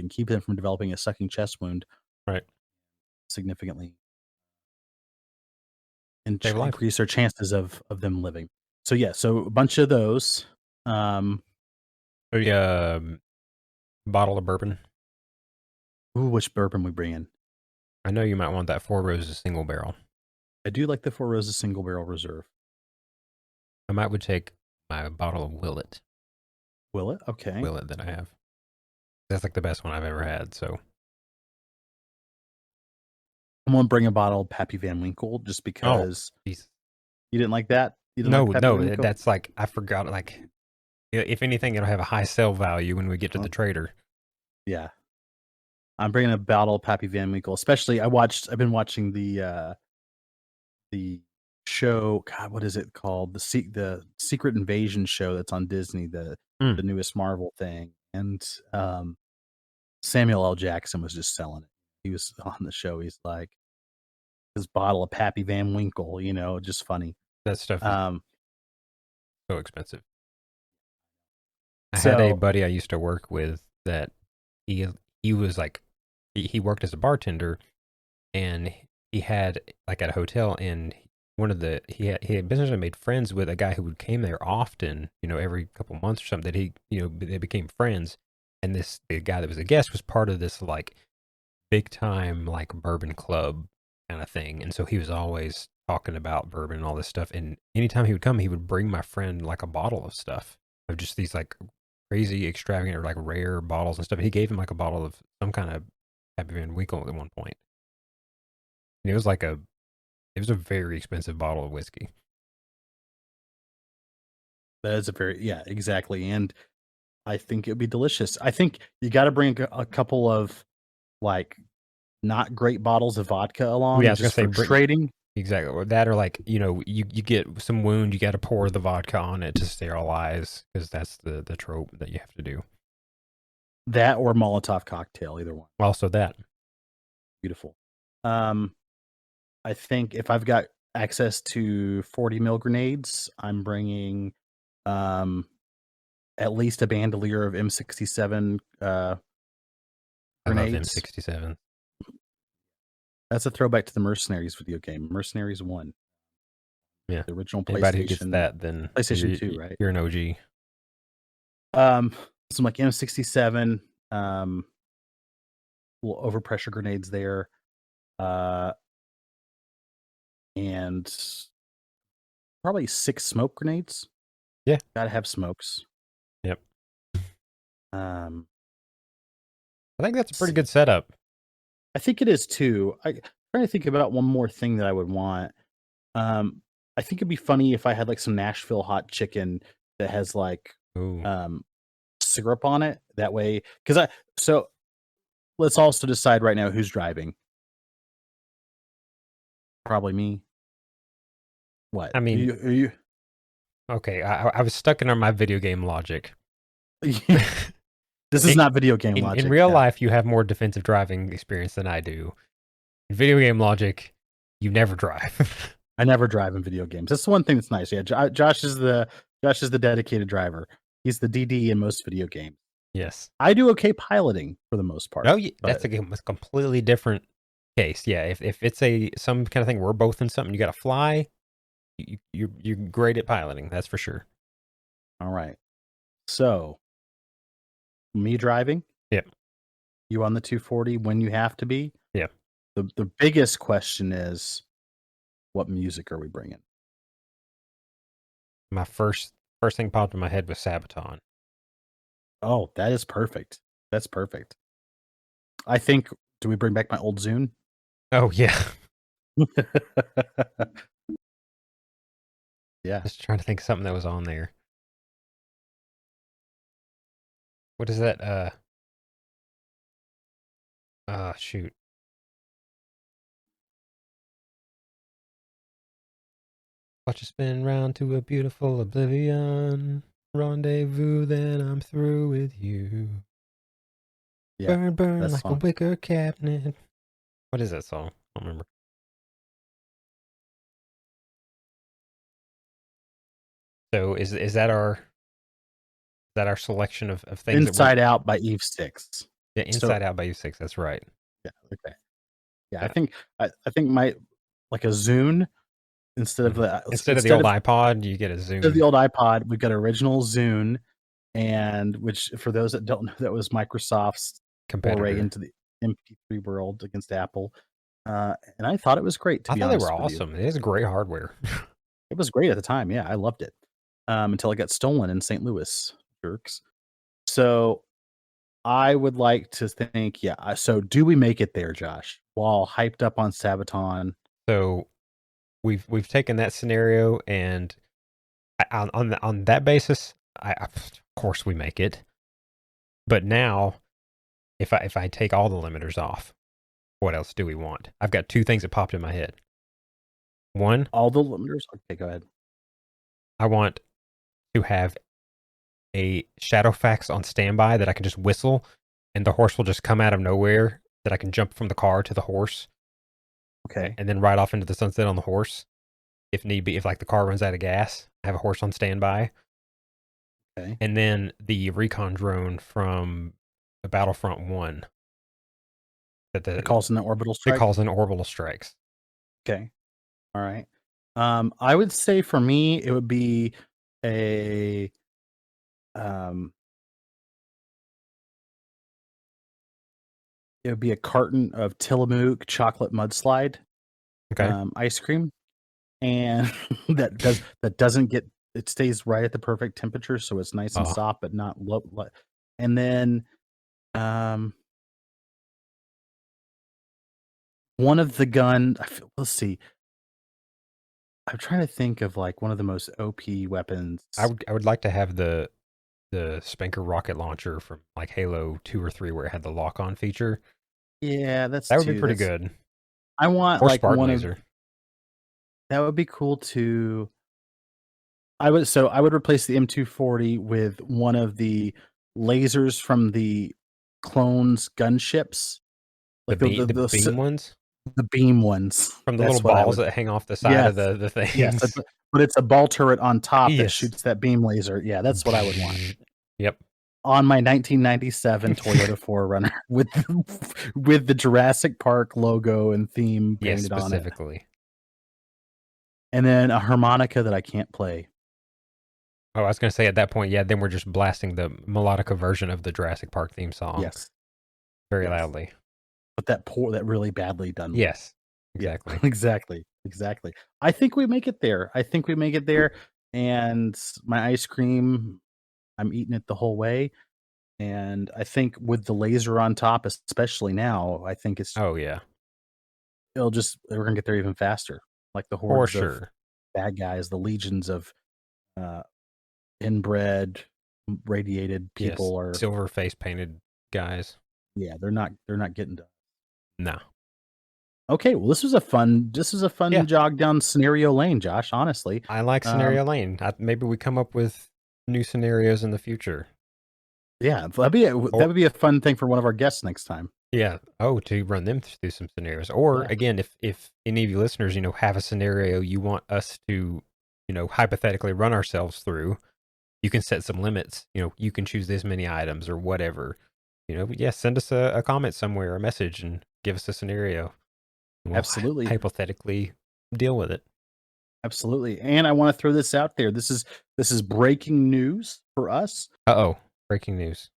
keep them from developing a sucking chest wound, right? Significantly and increase their chances of them living. So yeah, so a bunch of those. Bottle of bourbon. Ooh, which bourbon we bring in? I know you might want that Four Roses single barrel. I do like the Four Roses single barrel reserve. I would take my bottle of Willet. Willet? Okay. Willet that I have. That's like the best one I've ever had, so. I'm going to bring a bottle of Pappy Van Winkle just because. You didn't like that? You didn't no, that's like, I forgot, like, if anything, it'll have a high sale value when we get to the trader. Yeah. I'm bringing a bottle of Pappy Van Winkle, especially I've been watching the show, God, what is it called? The Secret Invasion show that's on Disney, the newest Marvel thing. And Samuel L. Jackson was just selling it. He was on the show. He's like, this bottle of Pappy Van Winkle, just funny. That stuff is so expensive. I had a buddy I used to work with that he was like, he worked as a bartender, and he had like at a hotel, and he had business and made friends with a guy who came there often, every couple months or something, that they became friends. And the guy that was a guest was part of this like big time like bourbon club kind of thing. And so he was always talking about bourbon and all this stuff. And anytime he would come, he would bring my friend like a bottle of stuff, of just these like crazy extravagant or like rare bottles and stuff. He gave him like a bottle of some kind of Happy Van Winkle at one point. And it was a very expensive bottle of whiskey. That is exactly. And I think it'd be delicious. I think you got to bring a couple of like not great bottles of vodka along. Yeah, I was just gonna say trading. Exactly. That or like, you get some wound, you got to pour the vodka on it to sterilize, because that's the trope that you have to do. That or Molotov cocktail, either one. Also that. Beautiful. I think if I've got access to 40 mil grenades, I'm bringing at least a bandolier of M67 I love grenades. M67. That's a throwback to the Mercenaries video game, Mercenaries 1, Yeah. the original Anybody who gets PlayStation that, then PlayStation 2, right? you're an OG. Some like M67, little overpressure grenades there, and probably 6 smoke grenades. Yeah. Gotta have smokes. Yep. Um, I think that's a let's pretty see. good setup. I think it is too. Trying to think about one more thing that I would want. I think it'd be funny if I had like some Nashville hot chicken that has like Ooh. syrup on it. That way, so let's also decide right now who's driving. Probably me. What? I mean, Are you okay, I was stuck in my video game logic. This is not video game In logic. real yeah. life, you have more defensive driving experience than I do. In video game logic, you never drive. I never drive in video games. That's the one thing that's nice. Yeah, Josh is the dedicated driver. He's the DD in most video games. Yes. I do okay piloting for the most part. No, that's a completely different case. Yeah, if it's some kind of thing we're both in something, you got to fly. You're great at piloting. That's for sure. All right. So, me driving. Yep. You on the 240 when you have to be. Yeah. The biggest question is, what music are we bringing? My first thing popped in my head was Sabaton. Oh, that is perfect. That's perfect. I think. Do we bring back my old Zune? Oh yeah. Yeah. Just trying to think of something that was on there. What is that? Shoot. Watch you spin round to a beautiful oblivion. Rendezvous, then I'm through with you. Yeah. Burn, burn that like song. a wicker cabinet. What is that song? I don't remember. So is that our selection of things Inside Out by Eve Six. Yeah, So- Inside Out by U6. That's right. Yeah. Okay. Yeah, I think my like a Zune instead of the Instead of the old iPod, you get a Zune. Instead of the old iPod, we've got original Zune, and which for those that don't know, that was Microsoft's competitor foray into the MP3 world against Apple. And I thought it was great. To I be thought they honest were with you. awesome. It is great hardware. It was great at the time. Yeah, I loved it. Until it got stolen in St. Louis, jerks. So I would like to think, yeah. So do we make it there, Josh? While hyped up on Sabaton. So we've taken that scenario, and on that basis, of course we make it. But now, if I take all the limiters off, what else do we want? I've got two things that popped in my head. One, All the limiters. Okay, go ahead. I want to have a Shadowfax on standby that I can just whistle, and the horse will just come out of nowhere. That I can jump from the car to the horse. Okay. And then ride off into the sunset on the horse, if need be. If like the car runs out of gas, I have a horse on standby. Okay. And then the recon drone from the Battlefront 1. It calls in the orbital strike. It calls in orbital strikes. Okay. All right. I would say for me, it would be a carton of Tillamook chocolate mudslide Okay. ice cream, and that doesn't get, it stays right at the perfect temperature, so it's nice and soft but not low. And then one of the gun. Let's see. I'm trying to think of like one of the most OP weapons. I would like to have the Spanker rocket launcher from like Halo 2 or 3 where it had the lock-on feature. Yeah, that would be pretty good. I want or like Spartan one laser. That would be cool too. I would replace the M240 with one of the lasers from the clones gunships. The beam ones? The beam ones. from the That's little what I balls would. that hang off the side Yes. of the Yes, things. but it's a ball turret on top that Yes. shoots that beam laser. Yeah, that's what I would want. Yep. On my 1997 Toyota 4Runner with the Jurassic Park logo and theme Yes, painted on it. specifically. And then a harmonica that I can't play. Oh, I was going to say at that point, yeah, then we're just blasting the melodica version of the Jurassic Park theme song Yes. very Yes. loudly. But that really badly done. Yes, Yeah, exactly. exactly. I think we make it there. And my ice cream, I'm eating it the whole way. And I think with the laser on top, especially now, I think Oh, yeah, we're gonna get there even faster. Like the for hordes of sure. bad guys, the legions of inbred, radiated Yes, people are. silver face painted guys. Yeah, they're not getting done. No. Okay, well, this was a fun Yeah. jog down scenario lane, Josh. Honestly, I like scenario lane. Maybe we come up with new scenarios in the future. yeah, that would be a fun thing for one of our guests next time. Yeah. Oh, to run them through some scenarios. Or Yeah. again, if any of you listeners, have a scenario you want us to, hypothetically run ourselves through, you can set some limits. You can choose this many items or whatever. Send us a comment somewhere, a message, and give us a scenario. We'll Absolutely. hypothetically deal with it. Absolutely. And I want to throw this out there. This is breaking news for us. Uh-oh. Breaking news.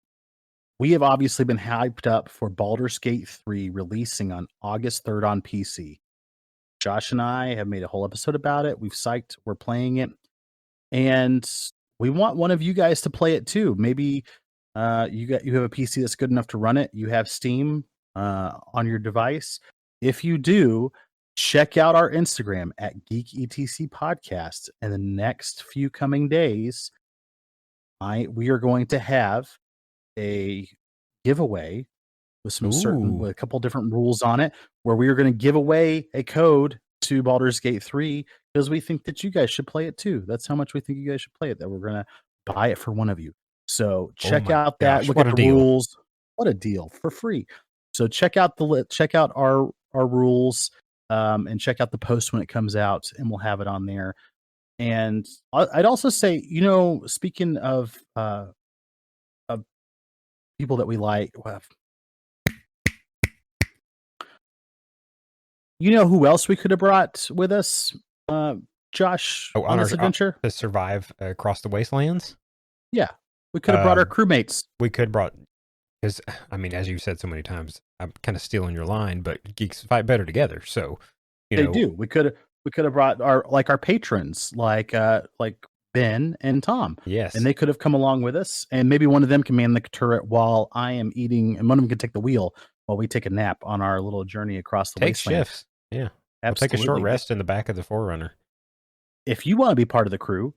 We have obviously been hyped up for Baldur's Gate 3 releasing on August 3rd on PC. Josh and I have made a whole episode about it. We're playing it. And we want one of you guys to play it too. Maybe you have a PC that's good enough to run it. You have Steam on your device. If you do, check out our Instagram at Geek E.D.C Podcast. And the next few coming days, we are going to have a giveaway with with a couple different rules on it, where we are going to give away a code to Baldur's Gate 3 because we think that you guys should play it too. That's how much we think you guys should play it, that we're going to buy it for one of you. So check out that, look at the rules. What a deal, for free. So check out our rules and check out the post when it comes out, and we'll have it on there. And I'd also say, speaking of people that we like, who else we could have brought with us, Josh, on this adventure? To survive across the wastelands? Yeah. We could have brought our crewmates. We could brought, because, as you've said so many times, I'm kind of stealing your line, but geeks fight better together. So, they do. We could have brought our patrons, like Ben and Tom. Yes. And they could have come along with us, and maybe one of them can man the turret while I am eating, and one of them can take the wheel while we take a nap on our little journey across the wasteland. Shifts. Yeah. Absolutely. We'll take a short rest in the back of the 4Runner. If you want to be part of the crew,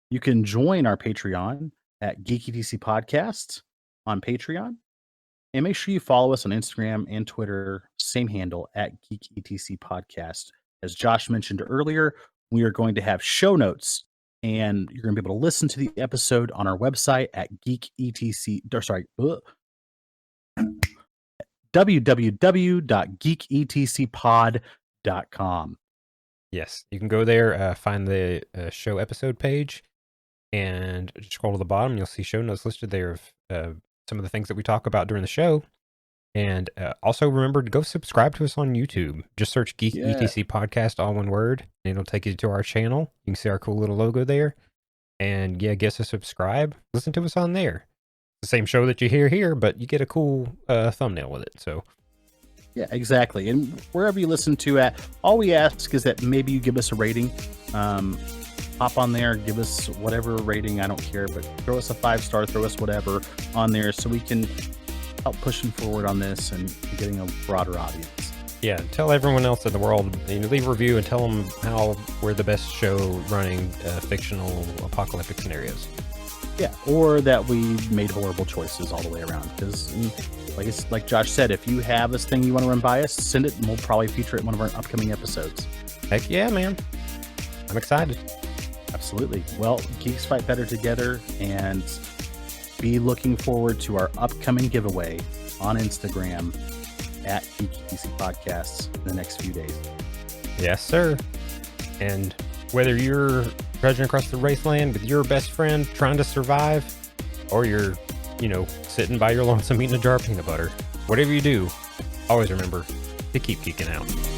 you can join our Patreon at Geek E.D.C Podcast on Patreon. And make sure you follow us on Instagram and Twitter, same handle at Geek E.D.C Podcast. As Josh mentioned earlier, we are going to have show notes, and you're going to be able to listen to the episode on our website at www.geeketcpod.com. Yes, you can go there, find the show episode page, and just scroll to the bottom. And you'll see show notes listed there of some of the things that we talk about during the show. And also remember to go subscribe to us on YouTube. Just search Geek E.D.C Podcast, all one word, and it'll take you to our channel. You can see our cool little logo there. And yeah, guess to subscribe. Listen to us on there. It's the same show that you hear here, but you get a cool thumbnail with it. So yeah, exactly. And wherever you listen to at, all we ask is that maybe you give us a rating. Hop on there, give us whatever rating, I don't care, but throw us a 5-star, throw us whatever on there so we can help pushing forward on this and getting a broader audience. Yeah, tell everyone else in the world, leave a review and tell them how we're the best show running fictional apocalyptic scenarios. Yeah, or that we made horrible choices all the way around. Because, like Josh said, if you have this thing you want to run by us, send it, and we'll probably feature it in one of our upcoming episodes. Heck yeah, man! I'm excited. Absolutely. Well, geeks fight better together, and be looking forward to our upcoming giveaway on Instagram at E.D.C podcasts in the next few days. Yes, sir. And whether you're trudging across the wasteland with your best friend trying to survive, or you're, sitting by your lonesome eating a jar of peanut butter, whatever you do, always remember to keep geeking out.